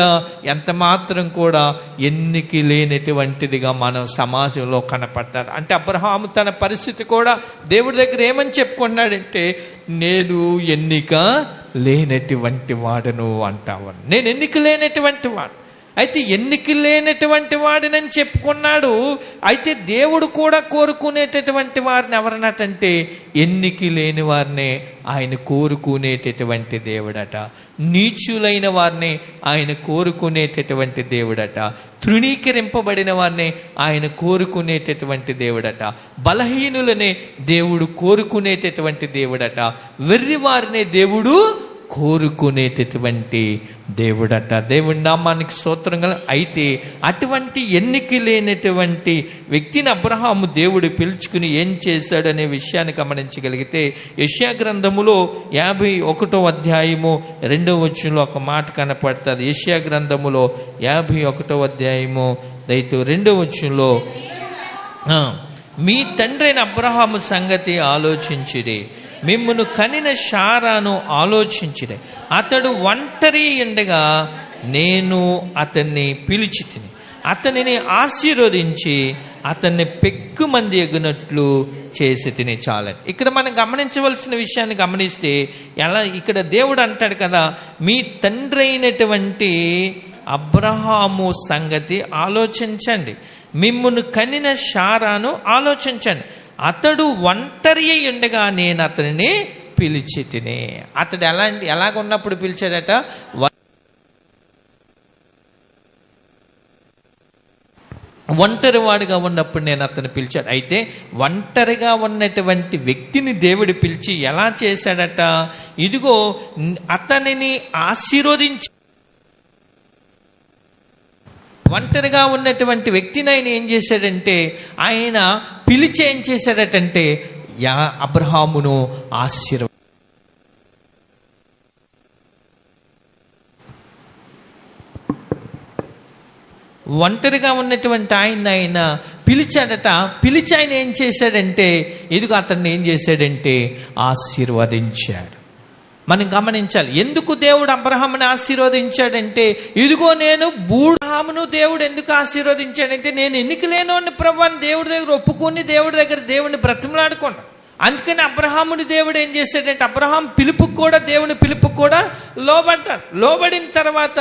Speaker 1: ఎంత మాత్రం కూడా ఎన్నిక లేనటువంటిదిగా మనం సమాజంలో కనపడతారు. అంటే అబ్రహాము తన పరిస్థితి కూడా దేవుడి దగ్గర ఏమని చెప్పుకున్నాడంటే, నేను ఎన్నిక లేనటువంటి వాడను అంటావు. నేను ఎన్నిక లేనటువంటి వాడు. అయితే ఎన్నిక లేనటువంటి వాడినని చెప్పుకున్నాడు. అయితే దేవుడు కూడా కోరుకునేటటువంటి వారిని ఎవరన్నటంటే ఎన్నిక లేని వారిని ఆయన కోరుకునేటటువంటి దేవుడట. నీచులైన వారిని ఆయన కోరుకునేటటువంటి దేవుడట. తృణీకరింపబడిన వారిని ఆయన కోరుకునేటటువంటి దేవుడట. బలహీనులనే దేవుడు కోరుకునేటటువంటి దేవుడట. వెర్రి వారినే దేవుడు కోరుకునేటటువంటి దేవుడట. దేవుడి నామానికి స్తోత్రం కల. అయితే అటువంటి ఎన్నిక లేనటువంటి వ్యక్తిని అబ్రహాము దేవుడు పిలుచుకుని ఏం చేశాడనే విషయాన్ని గమనించగలిగితే, యెషయా గ్రంథములో 51వ అధ్యాయము 2వ వచనంలో ఒక మాట కనపడుతుంది. యెషయా గ్రంథములో 51వ అధ్యాయము 2వ వచనంలో, మీ తండ్రి అయిన అబ్రహాము సంగతి ఆలోచించిరి, మిమ్మును కనిన శారాను ఆలోచించిరి, అతడు ఒంటరి ఉండగా నేను అతన్ని పిలిచి తిని అతనిని ఆశీర్వదించి అతన్ని పెక్కుమంది ఎగునట్లు చేసి తిని. చాలని ఇక్కడ మనం గమనించవలసిన విషయాన్ని గమనిస్తే, ఇక్కడ దేవుడు అంటాడు కదా, మీ తండ్రి అయినటువంటి అబ్రహాము సంగతి ఆలోచించండి, మిమ్మును కనిన శారాను ఆలోచించండి, అతడు ఒంటరి అయి ఉండగా నేను అతనిని పిలిచి తిని. అతడు ఎలాగున్నప్పుడు పిలిచాడట? ఒంటరి వాడిగా ఉన్నప్పుడు నేను అతను పిలిచాడు. అయితే ఒంటరిగా ఉన్నటువంటి వ్యక్తిని దేవుడు పిలిచి ఎలా చేశాడట? ఇదిగో అతనిని ఆశీర్వదించి, ఒంటరిగా ఉన్నటువంటి వ్యక్తిని ఆయన ఏం చేశాడంటే, ఆయన పిలిచి ఏం చేశాడటంటే అబ్రహామును ఒంటరిగా ఉన్నటువంటి ఆయన పిలిచాడట. పిలిచి ఆయన ఏం చేశాడంటే, ఇదిగో అతన్ని ఏం చేశాడంటే ఆశీర్వదించాడు. మనం గమనించాలి, ఎందుకు దేవుడు అబ్రహాముని ఆశీర్వదించాడంటే, ఇదిగో నేను అబ్రహామును దేవుడు ఎందుకు ఆశీర్వదించాడంటే, నేను ఎన్నిక లేనోని ప్రభువుని దేవుడి దగ్గర ఒప్పుకొని దేవుడిని బ్రతిమలాడుకున్నా. అందుకని అబ్రహాముని దేవుడు ఏం చేశాడంటే, అబ్రహాం దేవుని పిలుపుకు కూడా లోబడ్డాడు. లోబడిన తర్వాత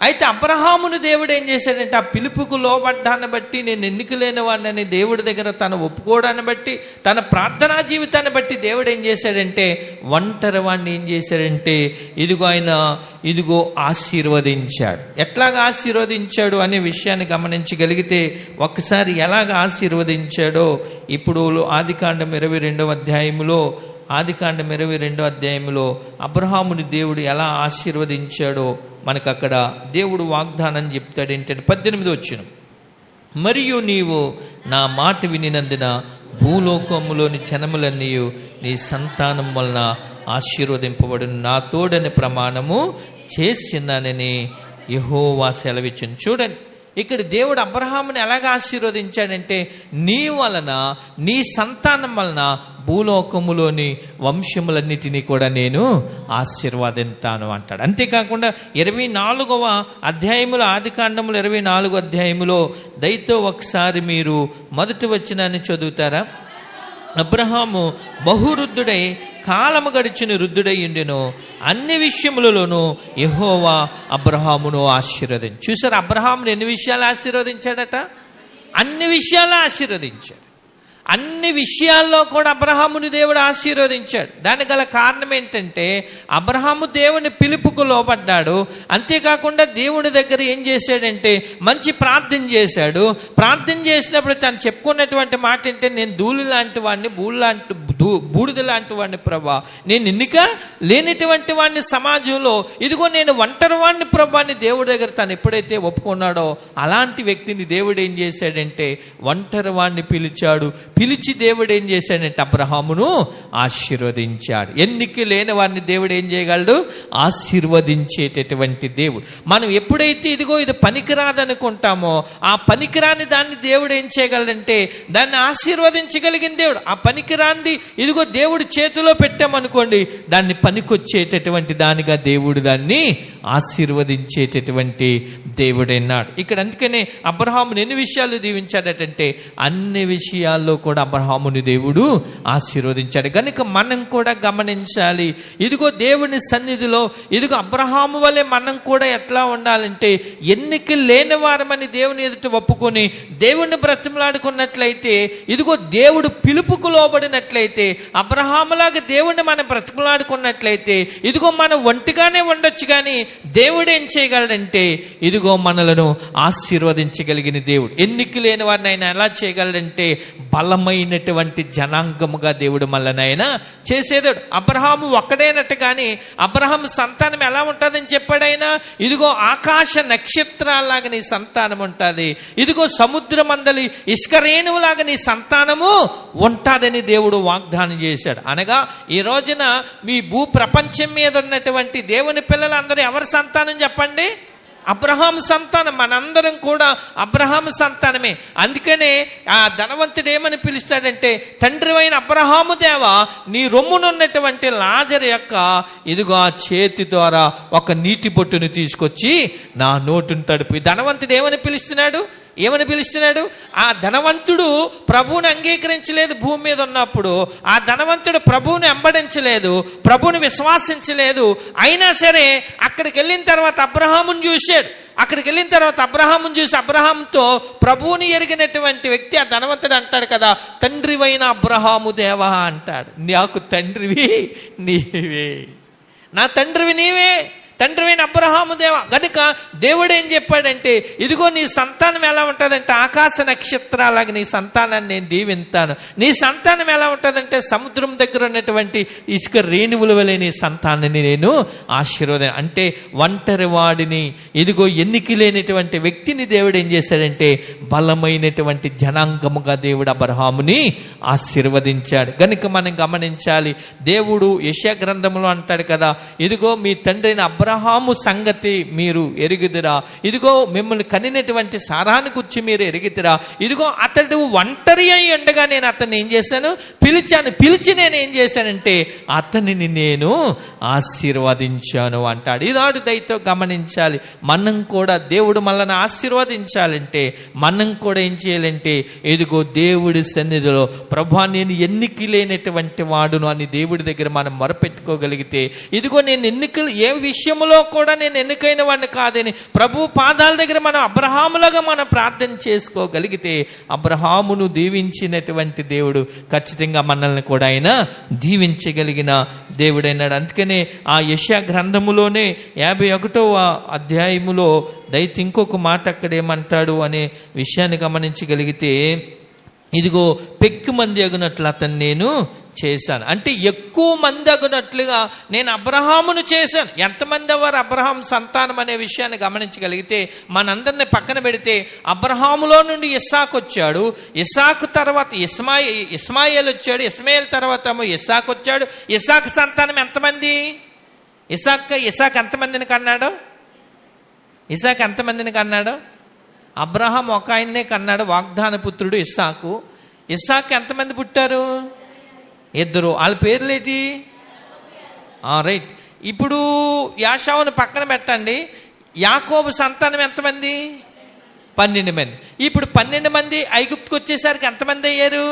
Speaker 1: అయితే అబ్రహాముని దేవుడు ఏం చేశాడంటే, ఆ పిలుపుకు లోబడ్డాన్ని బట్టి, నేను ఎన్నిక లేని వాడిని దేవుడి దగ్గర తను ఒప్పుకోవడాన్ని బట్టి, తన ప్రార్థనా జీవితాన్ని బట్టి దేవుడు ఏం చేశాడంటే, ఒంటరి వాడిని ఏం చేశాడంటే ఇదిగో ఆశీర్వదించాడు. ఎట్లాగా ఆశీర్వదించాడు అనే విషయాన్ని గమనించగలిగితే, ఒక్కసారి ఎలాగ ఆశీర్వదించాడో ఇప్పుడు ఆదికాండం 22వ అధ్యాయంలో అబ్రహాముని దేవుడు ఎలా ఆశీర్వదించాడో మనకు అక్కడ దేవుడు వాగ్దానం చెప్తాడు. ఏంటంటే 18వ వచనం, మరియు నీవు నా మాట వినినందున భూలోకములోని జనములన్నీ నీ సంతానం వలన ఆశీర్వదింపబడును, నా తోడని ప్రమాణము చేసినానని యెహోవా సెలవిచ్చును. చూడండి, ఇక్కడ దేవుడు అబ్రహాముని ఎలాగ ఆశీర్వదించాడంటే, నీ వలన, నీ సంతానం వలన భూలోకములోని వంశములన్నిటినీ కూడా నేను ఆశీర్వదింతాను అంటాడు. అంతేకాకుండా 24వ అధ్యాయములో, ఆదికాండములు 24వ అధ్యాయములో దయతో ఒకసారి మీరు మొదటి వచనాన్ని చదువుతారా? అబ్రహాము బహువృద్ధుడై కాలము గడిచిన వృద్ధుడై ఉండెను, అన్ని విషయములలోనూ యెహోవా అబ్రహామును ఆశీర్వదించాడు. చూసారు, అబ్రహామును ఎన్ని విషయాలు ఆశీర్వదించాడట? అన్ని విషయాలు ఆశీర్వదించాడు. అన్ని విషయాల్లో కూడా అబ్రహాముని దేవుడు ఆశీర్వదించాడు. దానికి గల కారణం ఏంటంటే, అబ్రహాము దేవుని పిలుపుకు లోబడ్డాడు. అంతేకాకుండా దేవుని దగ్గర ఏం చేశాడంటే, మంచి ప్రార్థన చేశాడు. ప్రార్థన చేసినప్పుడు తను చెప్పుకున్నటువంటి మాట ఏంటంటే, నేను ధూళి లాంటి వాడిని, బూడిద లాంటి వాడిని ప్రభా, నేను ఎన్నిక లేనిటువంటి వాడిని సమాజంలో, ఇదిగో నేను ఒంటరి వాడిని ప్రభా అని దేవుడి దగ్గర తను ఎప్పుడైతే ఒప్పుకున్నాడో, అలాంటి వ్యక్తిని దేవుడు ఏం చేశాడంటే ఒంటరి వాడిని పిలిచి దేవుడు ఏం చేశాడంటే అబ్రహామును ఆశీర్వదించాడు. ఎన్నిక లేని వారిని దేవుడు ఏం చేయగలడు? ఆశీర్వదించేటటువంటి దేవుడు. మనం ఎప్పుడైతే ఇదిగో ఇది పనికిరాదనుకుంటామో, ఆ పనికిరాని దాన్ని దేవుడు ఏం చేయగలడంటే దాన్ని ఆశీర్వదించగలిగిన దేవుడు. ఆ పనికిరాంది ఇదిగో దేవుడు చేతిలో పెట్టామనుకోండి, దాన్ని పనికొచ్చేటటువంటి దానిగా దేవుడు దాన్ని ఆశీర్వదించేటటువంటి దేవుడైనాడు ఇక్కడ. అందుకనే అబ్రహాముని ఎన్ని విషయాలు దీవించాడటంటే, అన్ని విషయాల్లో కూడా అబ్రహాముని దేవుడు ఆశీర్వదించాడు. కనుక మనం కూడా గమనించాలి, ఇదిగో దేవుని సన్నిధిలో ఇదిగో అబ్రహాము వలె మనం కూడా ఎట్లా ఉండాలంటే, ఎన్నిక లేని వారమని దేవుని ఎదుట ఒప్పుకొని దేవుణ్ణి బ్రతిమలాడుకున్నట్లయితే, ఇదిగో దేవుడు పిలుపుకు లోబడినట్లయితే, అబ్రహాములాగా దేవుణ్ణి మనం బ్రతిమలాడుకున్నట్లయితే, ఇదిగో మనం ఒంటిగానే ఉండొచ్చు, కానీ దేవుడు ఏం చేయగలడంటే ఇదిగో మనలను ఆశీర్వదించగలిగిన దేవుడు. ఎన్నిక లేని వారిని ఆయన ఎలా చేయగలడంటే బలమైనటువంటి జనాంగముగా దేవుడు మనల్ని ఆయన చేసేదాడు. అబ్రహాము ఒక్కడేనట్టు, కానీ అబ్రహాము సంతానం ఎలా ఉంటుందని చెప్పాడు ఆయన. ఇదిగో ఆకాశ నక్షత్రాల్లాగా నీ సంతానం ఉంటుంది, ఇదిగో సముద్రమందలి ఇసుక రేణువులాగా నీ సంతానము ఉంటుందని దేవుడు వాగ్దానం చేశాడు. అనగా ఈ రోజున మీ భూ ప్రపంచం మీద ఉన్నటువంటి దేవుని పిల్లలందరూ ఎవరి సంతానం చెప్పండి? అబ్రహాం సంతానం. మనందరం కూడా అబ్రహాం సంతానమే. అందుకనే ఆ ధనవంతుడు ఏమని పిలుస్తాడంటే, తండ్రి అయిన అబ్రహాము దేవా, నీ రొమ్మునున్నటువంటి లాజరు యొక్క ఇదిగో ఆ చేతి ద్వారా ఒక నీటి బొట్టును తీసుకొచ్చి నా నోటును తడిపి. ధనవంతుడు ఏమని పిలుస్తున్నాడు? ఆ ధనవంతుడు ప్రభువుని అంగీకరించలేదు. భూమి మీద ఉన్నప్పుడు ఆ ధనవంతుడు ప్రభువుని వెంబడించలేదు, ప్రభువుని విశ్వాసించలేదు. అయినా సరే అక్కడికి వెళ్ళిన తర్వాత అబ్రహాముని చూశాడు. చూసి అబ్రహాంతో ప్రభువుని ఎరిగినటువంటి వ్యక్తి ఆ ధనవంతుడు అంటాడు కదా, తండ్రివైన అబ్రహాము దేవా అంటాడు. నాకు తండ్రివి నీవే, నా తండ్రివి నీవే, తండ్రివైన అబ్రహాము దేవా. గనుక దేవుడు ఏం చెప్పాడంటే, ఇదిగో నీ సంతానం ఎలా ఉంటుందంటే ఆకాశ నక్షత్రాలాగా నీ సంతానాన్ని నేను దీవిస్తాను. నీ సంతానం ఎలా ఉంటుందంటే సముద్రం దగ్గర ఉన్నటువంటి ఇసుక రేణువుల వలె నీ సంతానాన్ని నేను ఆశీర్వదం. అంటే ఒంటరి వాడిని, ఇదిగో ఎన్నిక లేనటువంటి వ్యక్తిని దేవుడు ఏం చేశాడంటే బలమైనటువంటి జనాంగముగా దేవుడు అబ్రహాముని ఆశీర్వదించాడు. గనుక మనం గమనించాలి, దేవుడు యెషయా గ్రంథంలో అంటాడు కదా, ఇదిగో మీ తండ్రి అయిన అబ్రహాము సంగతి మీరు ఎరుగుదురా, ఇదిగో మిమ్మల్ని కనినటువంటి సారాను గురించి మీరు ఎరుగుతురా, ఇదిగో అతడు ఒంటరి అయి ఉండగా నేను అతన్ని ఏం చేశాను, పిలిచి నేను ఏం చేశానంటే అతనిని నేను ఆశీర్వదించాను అంటాడు. ఈనాడు దయతో గమనించాలి, మనం కూడా దేవుడు మనల్ని ఆశీర్వదించాలంటే మనం కూడా ఏం చేయాలంటే, ఇదిగో దేవుడి సన్నిధిలో ప్రభువా నేను ఎన్నిక లేనటువంటి వాడును అని దేవుడి దగ్గర మనం మొరపెట్టుకోగలిగితే, ఇదిగో నేను ఎన్నికలు ఏ విషయంలో కూడా నేను ఎన్నికైన వాడిని కాదని ప్రభు పాదాల దగ్గర మనం అబ్రహాములాగా మనం ప్రార్థన చేసుకోగలిగితే, అబ్రహామును దీవించినటువంటి దేవుడు ఖచ్చితంగా మనల్ని కూడా ఆయన దీవించగలిగిన దేవుడైనాడు. అందుకనే ఆ యెషయా గ్రంథములోనే 51వ అధ్యాయములో దయతో ఇంకొక మాట అక్కడేమంటాడు అనే విషయాన్ని గమనించగలిగితే, ఇదిగో పెక్కు మంది అగునట్లు అతను నేను చేశాను. అంటే ఎక్కువ మంది అగునట్లుగా నేను అబ్రహామును చేశాను. ఎంతమంది వారు అబ్రహాం సంతానం అనే విషయాన్ని గమనించగలిగితే, మనందరిని పక్కన పెడితే అబ్రహాములో నుండి ఇస్సాకు వచ్చాడు, ఇస్సాకు తర్వాత ఇస్మాయేల్ వచ్చాడు, ఇస్మాయేల్ తర్వాత ఇస్సాకు వచ్చాడు. ఇస్సాకు సంతానం ఎంతమంది? ఇస్సాకు ఎంతమందిని కన్నాడు? ఇస్సాకు ఎంతమందిని కన్నాడు? అబ్రహాం ఒక ఆయన్నే కన్నాడు, వాగ్దాన పుత్రుడు ఇస్సాకు. ఇస్సాకు ఎంతమంది పుట్టారు? 2. వాళ్ళ పేర్లేటి? రైట్. ఇప్పుడు యాషావును పక్కన పెట్టండి. యాకోబు సంతానం ఎంతమంది? 12 మంది. ఇప్పుడు 12 మంది ఐగుప్తుకు వచ్చేసరికి ఎంతమంది అయ్యారు?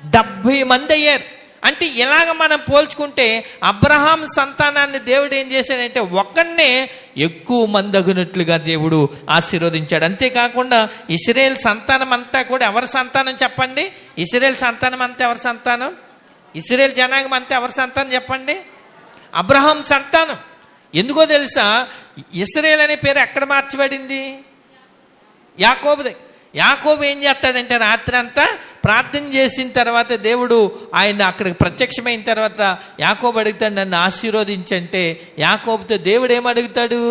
Speaker 1: 70 మంది అయ్యారు. అంటే ఇలాగ మనం పోల్చుకుంటే అబ్రహాం సంతానాన్ని దేవుడు ఏం చేశాడంటే ఒకన్నే ఎక్కువ మంది అగునట్లుగా దేవుడు ఆశీర్వదించాడు. అంతేకాకుండా ఇశ్రాయేల్ సంతానం అంతా కూడా ఎవరి సంతానం చెప్పండి? ఇశ్రాయేల్ సంతానం అంతా ఎవరి సంతానం? ఇశ్రాయేల్ జనాంగం అంతా ఎవరి సంతానం చెప్పండి? అబ్రహాం సంతానం. ఎందుకో తెలుసా? ఇశ్రాయేల్ అనే పేరు ఎక్కడ మార్చబడింది? యాకోబుదే. యాకోబు ఏం చేస్తాడంటే రాత్రి అంతా ప్రార్థన చేసిన తర్వాత దేవుడు ఆయన అక్కడికి ప్రత్యక్షమైన తర్వాత యాకోబు అడుగుతాడు, నన్ను ఆశీర్వదించంటే యాకోబుతో దేవుడు ఏమడుగుతాడు?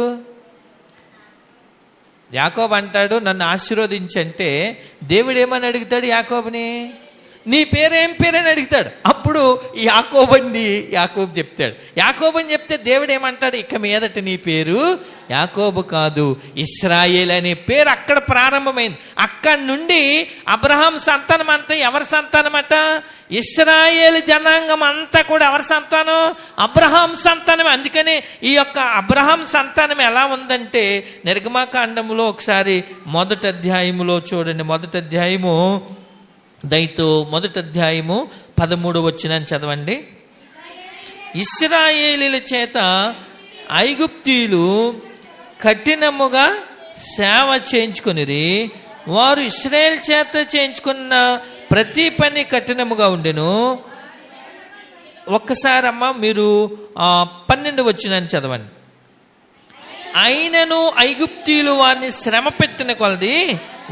Speaker 1: యాకోబు అంటాడు, నన్ను ఆశీర్వదించంటే దేవుడు ఏమని అడుగుతాడు యాకోబుని? నీ పేరేం పేరని అడుగుతాడు. అప్పుడు యాకోబు చెప్తాడు. యాకోబుని చెప్తే దేవుడు ఏమంటాడు? ఇక మీదట నీ పేరు యాకోబు కాదు, ఇశ్రాయేల్ అనే పేరు అక్కడ ప్రారంభమైంది. అక్కడి నుండి అబ్రహాం సంతానం అంతా ఎవరి సంతానం అట? ఇశ్రాయేల్ జనాంగం అంతా కూడా ఎవరి సంతానం? అబ్రహాం సంతానం. అందుకని ఈ యొక్క అబ్రహాం సంతానం ఎలా ఉందంటే, నిర్గమకాండములో ఒకసారి 1వ అధ్యాయములో చూడండి. 1వ అధ్యాయము దయతో 1వ అధ్యాయము 13వ వచనం చదవండి. ఇశ్రాయేలీల చేత ఐగుప్తీయులు కఠినముగా సేవ చేయించుకొనిరి, వారు ఇశ్రాయేల్ చేత చేయించుకున్న ప్రతి పని కఠినముగా ఉండెను. ఒక్కసారి అమ్మ మీరు 12వ వచనం చదవండి. అయినను ఐగుప్తీయులు వారిని శ్రమ పెట్టిన కొలది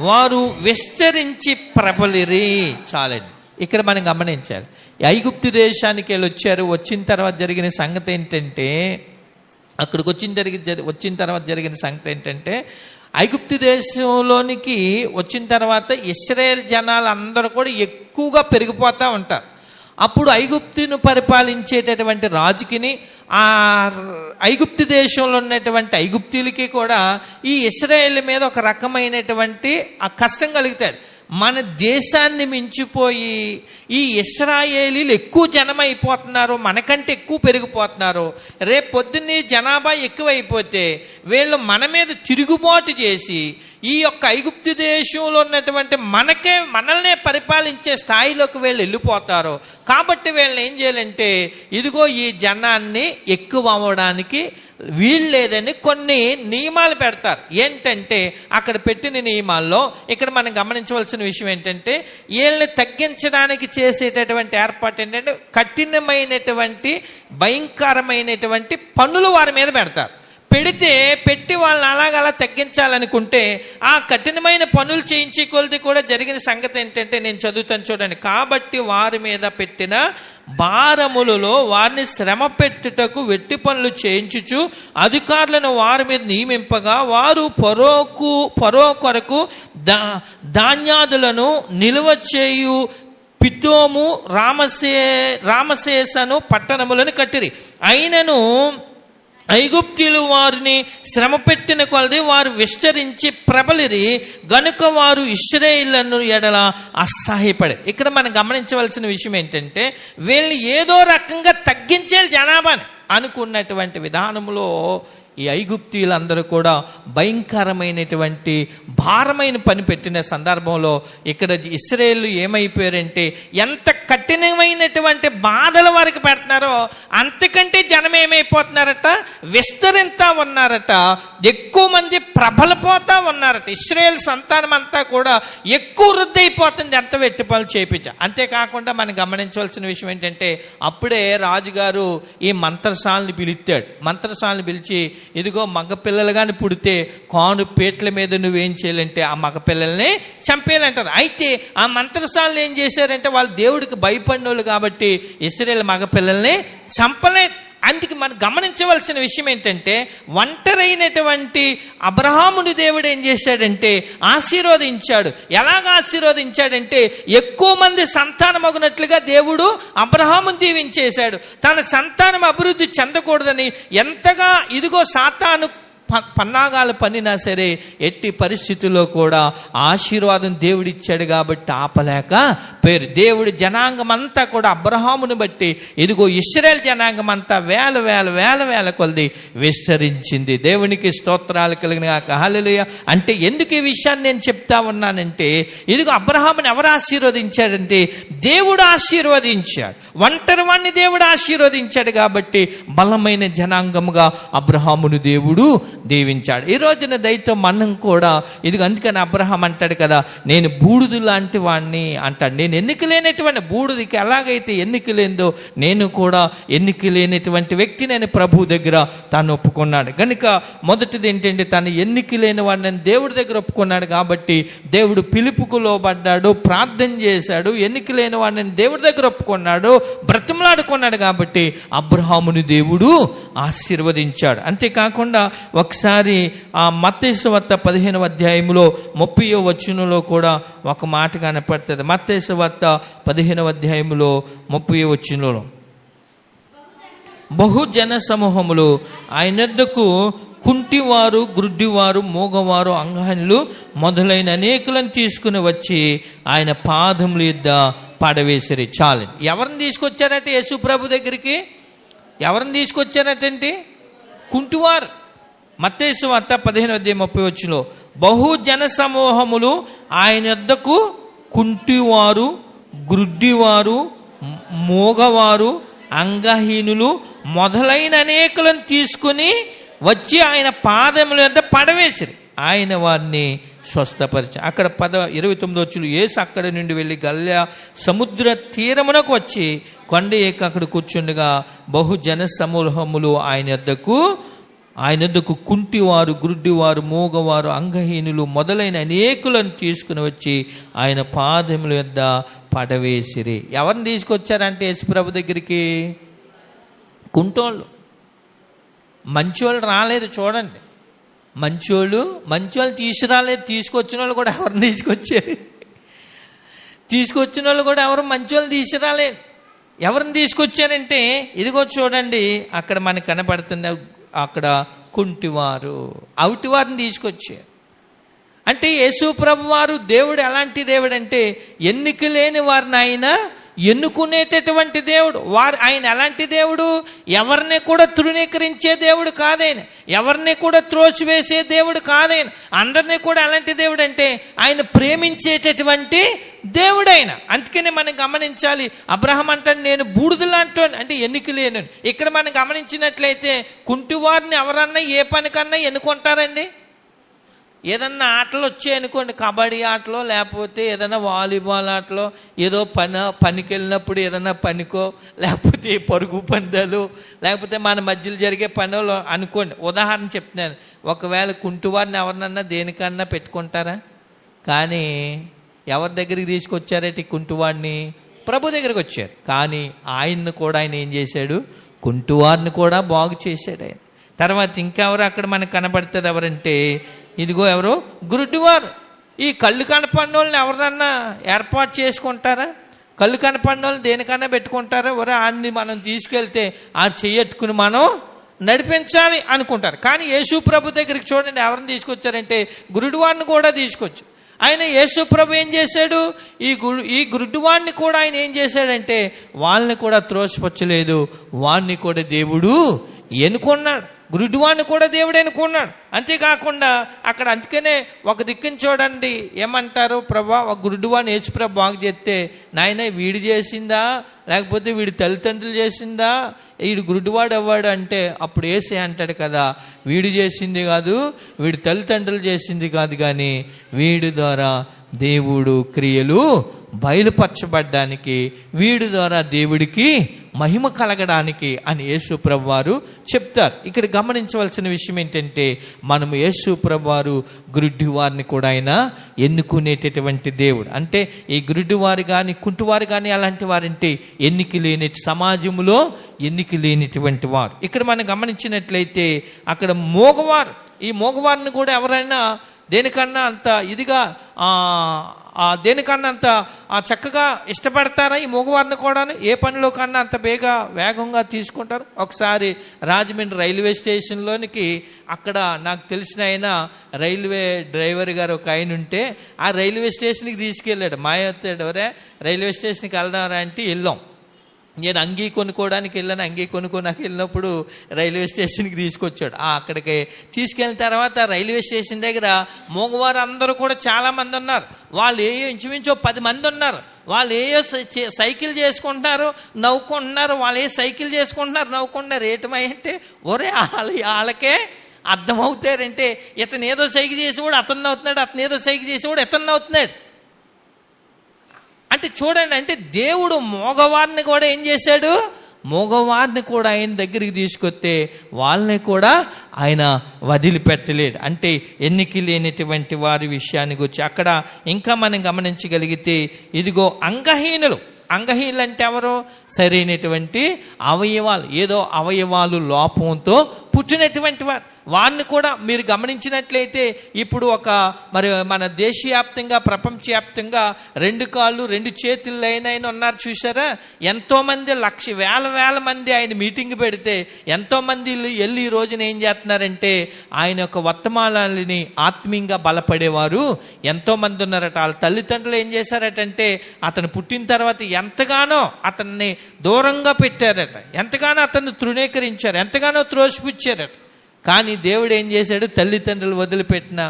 Speaker 1: వారు విస్తరించి ప్రబలిరి. చాలండి. ఇక్కడ మనం గమనించాలి, ఐగుప్తు దేశానికి వెళ్ళి వచ్చారు. వచ్చిన తర్వాత జరిగిన సంగతి ఏంటంటే, అక్కడికి వచ్చిన తర్వాత జరిగిన సంగతి ఏంటంటే, ఐగుప్తు దేశంలోనికి వచ్చిన తర్వాత ఇశ్రాయేల్ జనాలు అందరూ కూడా ఎక్కువగా పెరిగిపోతూ ఉంటారు. అప్పుడు ఐగుప్తును పరిపాలించేటటువంటి రాజుకిని, ఆ ఐగుప్తు దేశంలో ఉన్నటువంటి ఐగుప్తీయులకి కూడా ఈ ఇశ్రాయేల్ మీద ఒక రకమైనటువంటి ఆ కష్టం కలుగుతుంది. మన దేశాన్ని మించిపోయి ఈ ఇశ్రాయేలీలు ఎక్కువ జనం అయిపోతున్నారు, మనకంటే ఎక్కువ పెరిగిపోతున్నారు. రేపు పొద్దున్నే జనాభా ఎక్కువైపోతే వీళ్ళు మన మీద తిరుగుబాటు చేసి ఈ యొక్క ఐగుప్తు దేశంలో ఉన్నటువంటి మనల్నే పరిపాలించే స్థాయిలోకి వీళ్ళు వెళ్ళిపోతారు. కాబట్టి వీళ్ళని ఏం చేయాలంటే, ఇదిగో ఈ జనాన్ని ఎక్కువ అవ్వడానికి వీల్లేదని కొన్ని నియమాలు పెడతారు. ఏంటంటే అక్కడ పెట్టిన నియమాల్లో ఇక్కడ మనం గమనించవలసిన విషయం ఏంటంటే, వీళ్ళని తగ్గించడానికి చేసేటటువంటి ఏర్పాటు ఏంటంటే, కఠినమైనటువంటి భయంకరమైనటువంటి పన్నులు వారి మీద పెడతారు. పెట్టి వాళ్ళని అలాగలా తగ్గించాలనుకుంటే ఆ కఠినమైన పనులు చేయించే కొలది కూడా జరిగిన సంగతి ఏంటంటే, నేను చదువుతాను చూడండి. కాబట్టి వారి మీద పెట్టిన భారములలో వారిని శ్రమ పెట్టుటకు వెట్టి పనులు చేయించుచు అధికారులను వారి మీద నియమింపగా, వారు పరో కొరకు ధాన్యాదులను నిల్వ చేయు పితోము రామశేషను పట్టణములను కట్టిరి. అయినను ఐగుప్తీయులు వారిని శ్రమ పెట్టిన కొలది వారు విస్తరించి ప్రబలిరి, గనుక వారు ఇశ్రాయేలును ఎడల అసహ్యపడే. ఇక్కడ మనం గమనించవలసిన విషయం ఏంటంటే, వీళ్ళని ఏదో రకంగా తగ్గించేయాలి జనాభాని అనుకున్నటువంటి విధానంలో ఈ ఐగుప్తీయులందరూ కూడా భయంకరమైనటువంటి భారమైన పని పెట్టిన సందర్భంలో ఇక్కడ ఇశ్రాయేలు ఏమైపోయారంటే, ఎంత కఠినమైనటువంటి బాధలు వారికి పెడుతున్నారో అంతకంటే జనం ఏమైపోతున్నారట, విస్తరిస్తా ఉన్నారట, ఎక్కువ మంది ప్రబలపోతా ఉన్నారట. ఇశ్రాయేలు సంతానం అంతా కూడా ఎక్కువ వృద్ధి అయిపోతుంది ఎంత వెట్టి పనులు చేయించా. అంతేకాకుండా మనం గమనించవలసిన విషయం ఏంటంటే, అప్పుడే రాజుగారు ఈ మంత్రసాలని పిలుస్తాడు. మంత్రసాలని పిలిచి, ఇదిగో మగపిల్లలు కానీ పుడితే కాను పీటల మీద నువ్వేం చేయాలంటే ఆ మగపిల్లల్ని చంపేయాలంటారు. అయితే ఆ మంత్రసాలను ఏం చేశారంటే, వాళ్ళు దేవుడికి భయపడినోళ్ళు కాబట్టి ఇశ్రాయేలు మగపిల్లల్ని చంపలేదు. అందుకే మనం గమనించవలసిన విషయం ఏంటంటే, ఒంటరైనటువంటి అబ్రహాముని దేవుడు ఏం చేశాడంటే ఆశీర్వదించాడు. ఎలాగ ఆశీర్వదించాడంటే, ఎక్కువ మంది సంతానం అగునట్లుగా దేవుడు అబ్రహాముని దీవించేశాడు. తన సంతానం అభివృద్ధి చెందకూడదని ఎంతగా ఇదిగో సాతాను పన్నాగాలు పన్నినా సరే ఎట్టి పరిస్థితుల్లో కూడా ఆశీర్వాదం దేవుడిచ్చాడు కాబట్టి ఆపలేక పేరు. దేవుడి జనాంగం అంతా కూడా అబ్రహాముని బట్టి ఇదిగో ఇశ్రాయేల్ జనాంగం అంతా వేల వేల వేల వేల కొలది విస్తరించింది. దేవునికి స్తోత్రాలు కలిగినాక. హల్లెలూయా. అంటే ఎందుకు ఈ విషయాన్ని నేను చెప్తా ఉన్నానంటే, ఇదిగో అబ్రహాముని ఎవరు ఆశీర్వదించాడంటే దేవుడు ఆశీర్వదించాడు. ఒంటరి వాణ్ణి దేవుడు ఆశీర్వదించాడు కాబట్టి బలమైన జనాంగముగా అబ్రహామును దేవుడు దీవించాడు. ఈ రోజున దయతో మనం కూడా ఇదిగో, అందుకని అబ్రహాం అంటాడు కదా, నేను బూడిద లాంటి వాడిని అంటాడు. నేను ఎన్నిక లేనటువంటి బూడిదకి ఎలాగైతే ఎన్నిక లేదో నేను కూడా ఎన్నిక లేనటువంటి వ్యక్తి నేను ప్రభు దగ్గర తాను ఒప్పుకున్నాడు. కనుక మొదటిది ఏంటంటే, తను ఎన్నిక లేని వాడిని దేవుడి దగ్గర ఒప్పుకున్నాడు కాబట్టి దేవుడు పిలుపుకు లోబడ్డాడు, ప్రార్థన చేశాడు. ఎన్నిక లేని వాడిని దేవుడి దగ్గర ఒప్పుకున్నాడు, బ్రతిమలాడుకున్నాడు కాబట్టి అబ్రహాముని దేవుడు ఆశీర్వదించాడు. అంతేకాకుండా ఒకసారి ఆ మత్తయి సువార్త 15వ అధ్యాయంలో 30వ వచనంలో కూడా ఒక మాట కనపడుతుంది. మత్తయి సువార్త 15వ అధ్యాయంలో 30వ వచనంలో, బహుజన సమూహములు ఆయన వద్దకు కుంటివారు, గ్రుడ్డివారు, మూగవారు, అంగహీనులు మొదలైన అనేకులను తీసుకుని వచ్చి ఆయన పాదముల యొద్ద పడవేసిరి. చాలు. ఎవరిని తీసుకొచ్చారట యేసు ప్రభు దగ్గరికి? ఎవరిని తీసుకొచ్చారటంటే కుంటివారు. మత్తయి సువార్త 15:30 బహుజన సమూహములు ఆయన యొద్దకు కుంటివారు, గ్రుడ్డివారు, మూగవారు, అంగహీనులు మొదలైన అనేకులను తీసుకుని వచ్చి ఆయన పాదముల యొద్ద పడవేసిరి. ఆయన వారిని స్వస్థపరిచారు. అక్కడ 29 యేసు అక్కడ నుండి వెళ్ళి గలిలయ సముద్ర తీరమునకు వచ్చి కొండ ఎక్కి అక్కడ కూర్చుండగా బహుజన సమూహములు ఆయన యొద్దకు కుంటివారు, గ్రుడ్డివారు, మూగవారు, అంగహీనులు మొదలైన అనేకులను తీసుకుని వచ్చి ఆయన పాదముల యొద్ద పడవేసిరి. ఎవరిని తీసుకొచ్చారంటే యేసుప్రభు దగ్గరికి? కుంటోళ్ళు. మంచోళ్ళు రాలేదు. చూడండి, మంచోళ్ళు తీసుకురాలేదు. తీసుకొచ్చిన వాళ్ళు కూడా ఎవరిని తీసుకొచ్చిన వాళ్ళు కూడా ఎవరు మంచోళ్ళు తీసుకురాలేదు. ఎవరిని తీసుకొచ్చారంటే ఇదిగో చూడండి, అక్కడ మనకు కనపడుతుంది, అక్కడ కుంటివారు, అవుటివారిని తీసుకొచ్చారు. అంటే యేసు ప్రభు వారు దేవుడు ఎలాంటి దేవుడు అంటే, ఎన్నిక లేని వారిని ఆయన ఎన్నుకునేటటువంటి దేవుడు. ఆయన ఎలాంటి దేవుడు? ఎవరిని కూడా తృణీకరించే దేవుడు కాదైన, ఎవరిని కూడా త్రోసివేసే దేవుడు కాదైన, అందరినీ కూడా ఎలాంటి దేవుడు అంటే ఆయన ప్రేమించేటటువంటి దేవుడైన. అందుకనే మనం గమనించాలి, అబ్రహాం అంటాడు నేను బూడిదలాంటి అంటే ఎన్నిక లేను. ఇక్కడ మనం గమనించినట్లయితే కుంటివారిని ఎవరన్నా ఏ పనికన్నా ఎన్నుకుంటారండి? ఏదన్నా ఆటలు వచ్చాయనుకోండి, కబడ్డీ ఆటలో, లేకపోతే ఏదైనా వాలీబాల్ ఆటలో, ఏదో పనికి వెళ్ళినప్పుడు ఏదైనా పనికో, లేకపోతే పరుగు పందాలు, లేకపోతే మన మధ్యలో జరిగే పనులు అనుకోండి. ఉదాహరణ చెప్తున్నాను. ఒకవేళ కుంటివారిని ఎవరినన్నా దేనికన్నా పెట్టుకుంటారా? కానీ ఎవరి దగ్గరికి తీసుకొచ్చారంటే కుంటివాడిని ప్రభు దగ్గరికి వచ్చారు. కానీ ఆయన్ని కూడా ఆయన ఏం చేశాడు? కుంటివారిని కూడా బాగు చేశాడు ఆయన. తర్వాత ఇంకెవరు అక్కడ మనకు కనబడుతుంది? ఎవరంటే ఇదిగో ఎవరు? గురుడివారు. ఈ కళ్ళు కనపడిన వాళ్ళని ఎవరన్నా ఏర్పాటు చేసుకుంటారా? కళ్ళు కనపడిన వాళ్ళని దేనికన్నా పెట్టుకుంటారా? ఆడిని మనం తీసుకెళ్తే ఆడు చెయ్యట్టుకుని మనం నడిపించాలి అనుకుంటారు. కానీ యేసు ప్రభు దగ్గరికి చూడండి, ఎవరిని తీసుకొచ్చారంటే గురుడువాడిని కూడా తీసుకొచ్చు. ఆయన యేసు ప్రభు ఏం చేశాడు, ఈ గురుడువాడిని కూడా ఆయన ఏం చేశాడంటే వాళ్ళని కూడా త్రోసిపుచ్చలేదు, వాడిని కూడా దేవుడు ఎన్నుకున్నాడు. గురుడువాడిని కూడా దేవుడు ఎన్నుకున్నాడు. అంతేకాకుండా అక్కడ అందుకనే ఒక దిక్కుని చూడండి, ఏమంటారు, ప్రభా ఒక గురుడువాడిని యేసు ప్రభు బాగు చేస్తే, నాయన వీడు చేసిందా లేకపోతే వీడి తల్లిదండ్రులు చేసిందా, వీడు గురుడువాడు అవ్వాడు అంటే అప్పుడు యేసే అంటాడు కదా, వీడు చేసింది కాదు, వీడి తల్లిదండ్రులు చేసింది కాదు, కానీ వీడి ద్వారా దేవుడు క్రియలు బయలుపరచబడ్డానికి, వీడి ద్వారా దేవుడికి మహిమ కలగడానికి అని యేసు ప్రభువారు చెప్తారు. ఇక్కడ గమనించవలసిన విషయం ఏంటంటే, మనము యేసు ప్రభువారు గురుడ్డివారిని కూడా ఆయన ఎన్నుకునేటటువంటి దేవుడు. అంటే ఈ గురుడ్డివారు కానీ కుంటివారు కానీ అలాంటి వారంటే ఎన్నిక లేని సమాజంలో ఎన్నిక లేనిటువంటి వారు. ఇక్కడ మనం గమనించినట్లయితే అక్కడ మోగవారు, ఈ మోగవారిని కూడా ఎవరైనా దేనికన్నా అంత ఇదిగా దేనికన్నా అంత చక్కగా ఇష్టపడతారా ఈ మగవారిని కూడా? ఏ పనిలో కన్నా అంత వేగంగా తీసుకుంటారు. ఒకసారి రాజమండ్రి రైల్వే స్టేషన్లోనికి అక్కడ నాకు తెలిసిన ఆయన రైల్వే డ్రైవర్ గారు ఒక ఆయన ఉంటే ఆ రైల్వే స్టేషన్కి తీసుకెళ్ళాడు. మాయొత్తాడు, ఎవరే రైల్వే స్టేషన్కి వెళ్దామరా అంటే వెళ్ళాం. నేను అంగీ కొనుక్కోవడానికి వెళ్ళాను. అంగీ కొనుక్కోడానికి వెళ్ళినప్పుడు రైల్వే స్టేషన్కి తీసుకొచ్చాడు. అక్కడికి తీసుకెళ్ళిన తర్వాత రైల్వే స్టేషన్ దగ్గర మగవారు అందరూ కూడా చాలా మంది ఉన్నారు. వాళ్ళు ఇంచుమించు 10 మంది ఉన్నారు. వాళ్ళు సైకిల్ చేసుకుంటున్నారు, నవ్వుకుంటున్నారు. వాళ్ళు సైకిల్ చేసుకుంటున్నారు, నవ్వుకుంటున్నారు. ఏటమంటే ఒరే వాళ్ళకే అర్థమవుతారంటే, ఇతను ఏదో సైకిల్ చేసేవాడు అతను నవ్వుతున్నాడు, అతను ఏదో సైకిల్ చేసేవాడు ఇతను నవ్వుతున్నాడు. అంటే చూడండి, అంటే దేవుడు మోగవారిని కూడా ఏం చేశాడు, మోగవారిని కూడా ఆయన దగ్గరికి తీసుకొస్తే వాళ్ళని కూడా ఆయన వదిలిపెట్టలేడు. అంటే ఎన్నిక లేనటువంటి వారి విషయానికి వచ్చి అక్కడ ఇంకా మనం గమనించగలిగితే, ఇదిగో అంగహీనులు అంటే ఎవరు? సరైనటువంటి అవయవాలు, ఏదో అవయవాలు లోపంతో పుట్టినటువంటి వారు. వారిని కూడా మీరు గమనించినట్లయితే ఇప్పుడు మరి మన దేశవ్యాప్తంగా ప్రపంచవ్యాప్తంగా 2 కాళ్ళు 2 చేతులు అయిన ఉన్నారు చూసారా? ఎంతోమంది వేల మంది ఆయన మీటింగ్ పెడితే ఎంతోమంది వెళ్ళి ఈ రోజున ఏం చేస్తున్నారంటే ఆయన యొక్క వర్తమానాలని ఆత్మీయంగా బలపడేవారు ఎంతోమంది ఉన్నారట. వాళ్ళ తల్లిదండ్రులు ఏం చేశారటంటే అతను పుట్టిన తర్వాత ఎంతగానో అతన్ని దూరంగా పెట్టారట, ఎంతగానో అతన్ని తృణీకరించారు, ఎంతగానో త్రోసిపుచ్చారట. కానీ దేవుడు ఏం చేశాడు, తల్లిదండ్రులు వదిలిపెట్టిన,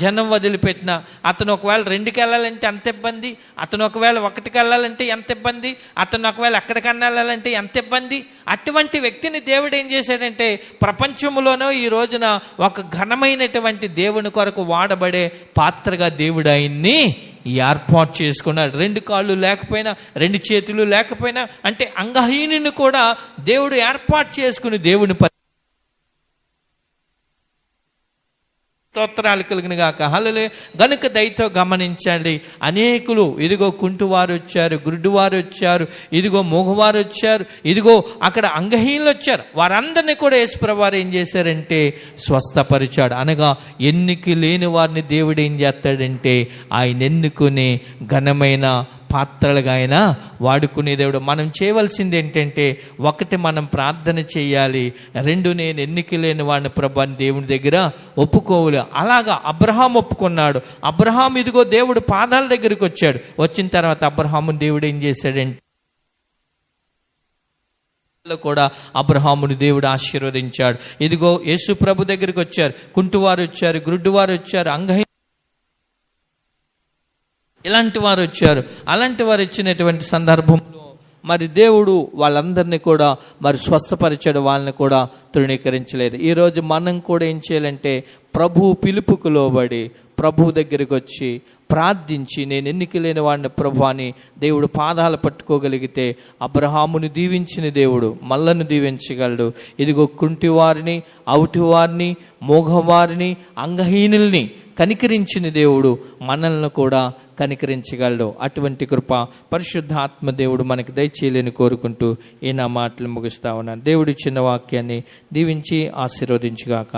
Speaker 1: జనం వదిలిపెట్టిన, అతను ఒకవేళ 2కి వెళ్ళాలంటే ఎంత ఇబ్బంది, అతను ఒకవేళ 1కి వెళ్ళాలంటే ఎంత ఇబ్బంది, అతను ఒకవేళ ఎక్కడికన్నా వెళ్ళాలంటే ఎంత ఇబ్బంది. అటువంటి వ్యక్తిని దేవుడు ఏం చేశాడంటే ప్రపంచంలోనూ ఈ రోజున ఒక ఘనమైనటువంటి దేవుని కొరకు వాడబడే పాత్రగా దేవుడు ఆయన్ని ఏర్పాటు చేసుకున్నాడు. 2 కాళ్ళు లేకపోయినా 2 చేతులు లేకపోయినా, అంటే అంగహీనుని కూడా దేవుడు ఏర్పాటు చేసుకుని దేవుని స్తోత్రాలు కలిగిన గాక. హల్లెలూయా. గనుక దయతో గమనించండి, అనేకులు ఇదిగో కుంటివారు వచ్చారు, గుడ్డివారు వచ్చారు, ఇదిగో మూగవారు వచ్చారు, ఇదిగో అక్కడ అంగహీనులు వచ్చారు. వారందరినీ కూడా యేసు ప్రభువారు ఏం చేశారంటే స్వస్థపరిచాడు. అనగా ఎన్నిక లేని వారిని దేవుడు ఏం చేస్తాడంటే ఆయన ఎన్నుకునే ఘనమైన పాత్రలుగా ఆయన వాడుకునే దేవుడు. మనం చేయవలసింది ఏంటంటే, 1 మనం ప్రార్థన చేయాలి, 2 నేను ఎన్నిక లేని వాడిని ప్రభు దేవుని దగ్గర ఒప్పుకోవాలి. అలాగా అబ్రహాం ఒప్పుకున్నాడు. అబ్రహాం ఇదిగో దేవుడు పాదాల దగ్గరికి వచ్చాడు. వచ్చిన తర్వాత అబ్రహాముని దేవుడు ఏం చేశాడంటే కూడా అబ్రహాముని దేవుడు ఆశీర్వదించాడు. ఇదిగో యేసు ప్రభు దగ్గరికి వచ్చారు, కుంటివారు వచ్చారు, గుడ్డివారు వచ్చారు, అంగహీనులు ఇలాంటి వారు వచ్చారు. అలాంటి వారు ఇచ్చినటువంటి సందర్భంలో మరి దేవుడు వాళ్ళందరినీ కూడా మరి స్వస్థపరిచాడు, వాళ్ళని కూడా తృణీకరించలేదు. ఈరోజు మనం కూడా ఏం చేయాలంటే ప్రభు పిలుపుకు లోబడి ప్రభు దగ్గరికి వచ్చి ప్రార్థించి నేను ఎన్నిక లేని వాడిని ప్రభు అని దేవుడు పాదాలు పట్టుకోగలిగితే అబ్రహాముని దీవించిన దేవుడు మళ్ళను దీవించగలడు. ఇదిగో కుంటివారిని, అవుటివారిని, మోగవారిని, అంగహీనుల్ని కనికరించిన దేవుడు మనల్ని కూడా కనికరించగలడు. అటువంటి కృప పరిశుద్ధాత్మ దేవుడు మనకి దయచేయాలని కోరుకుంటూ ఈ నా మాటలు ముగిస్తా ఉన్నాను. దేవుడి చిన్న వాక్యాన్ని దీవించి ఆశీర్వదించుగాక.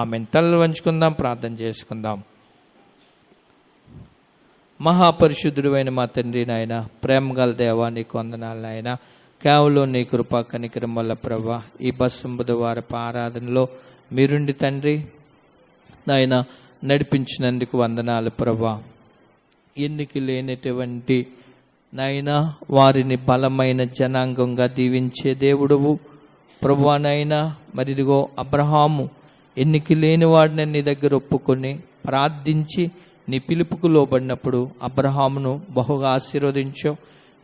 Speaker 1: ఆమెన్. తలలు వంచుకుందాం, ప్రార్థన చేసుకుందాం. మహాపరిశుద్ధుడు అయిన మా తండ్రి నాయన, ప్రేమ గల దేవా నీకు వందనాలు నాయన. కేవలం నీ కృపా కనికరం వల్ల ప్రభా ఈ బస్సు బుధవారపు ఆరాధనలో మీరుండి తండ్రి నాయన నడిపించినందుకు వందనాలు ప్రభా. ఎన్నిక లేనటువంటి నాయన వారిని బలమైన జనాంగంగా దీవించే దేవుడవు ప్రభువా. నాయన మరిదిగో అబ్రహాము ఎన్నిక లేని వాడిని నీ దగ్గర ఒప్పుకొని ప్రార్థించి నీ పిలుపుకు లోబడినప్పుడు అబ్రహామును బహుగా ఆశీర్వదించావు.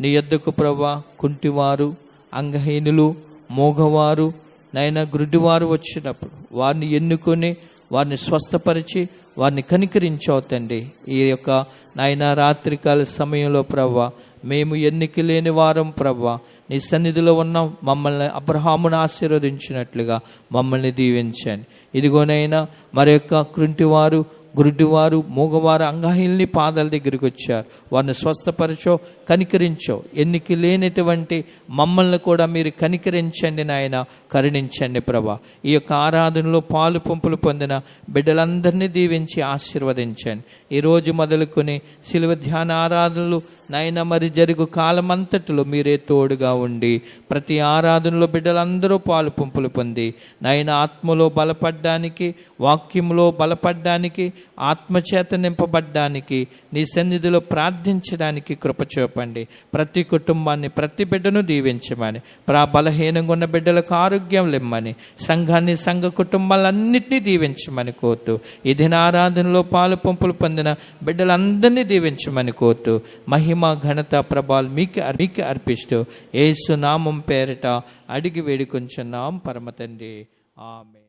Speaker 1: నీ యొద్దకు ప్రభా కుంటివారు, అంగహీనులు, మోగవారు, నాయన గుడ్డివారు వచ్చినప్పుడు వారిని ఎన్నుకొని వారిని స్వస్థపరిచి వారిని కనికరించావు తండ్రి. ఈ యొక్క నాయన రాత్రికాల సమయంలో ప్రభా మేము ఎన్నిక లేని వారం ప్రభా నీ సన్నిధిలో ఉన్నాం. మమ్మల్ని అబ్రహామును ఆశీర్వదించినట్లుగా మమ్మల్ని దీవించండి. ఇదిగోనైనా మరి యొక్క కుంటివారు, గుడ్డివారు, మూగవారు, అంగహీనుని పాదాల దగ్గరికి వచ్చారు. వారిని స్వస్థపరచో, కనికరించో. ఎన్నిక లేనటువంటి మమ్మల్ని కూడా మీరు కనికరించండి నాయన, కరుణించండి ప్రభా. ఈ యొక్క ఆరాధనలో పాలు పంపులు పొందిన బిడ్డలందరినీ దీవించి ఆశీర్వదించండి. ఈరోజు మొదలుకొని శిలువ ధ్యాన ఆరాధనలు నాయన మరి జరుగు కాలమంతటిలో మీరే తోడుగా ఉండి ప్రతి ఆరాధనలో బిడ్డలందరూ పాలు పంపులు పొంది నాయన ఆత్మలో బలపడ్డానికి, వాక్యంలో బలపడ్డానికి, ఆత్మచేత నింపబడ్డానికి, నీ సన్నిధిలో ప్రార్థించడానికి కృప చూపండి. ప్రతి కుటుంబాన్ని, ప్రతి బిడ్డను దీవించమని, బలహీనంగా ఉన్న బిడ్డలకు ఆరోగ్యం ఇమ్మని, సంఘాన్ని, సంఘ కుటుంబాలన్నింటినీ దీవించమని కోరుతూ ఈ దిన ఆరాధనలో పాలు పంపులు పొందిన బిడ్డలందరినీ దీవించమని కోరుతూ మహిమ, ఘనత, ప్రభావాలు మీకు అర్పిస్తూ యేసు నామం పేరిట అడిగి వేడుకొంచున్నాం పరమ తండ్రి. ఆమేన్.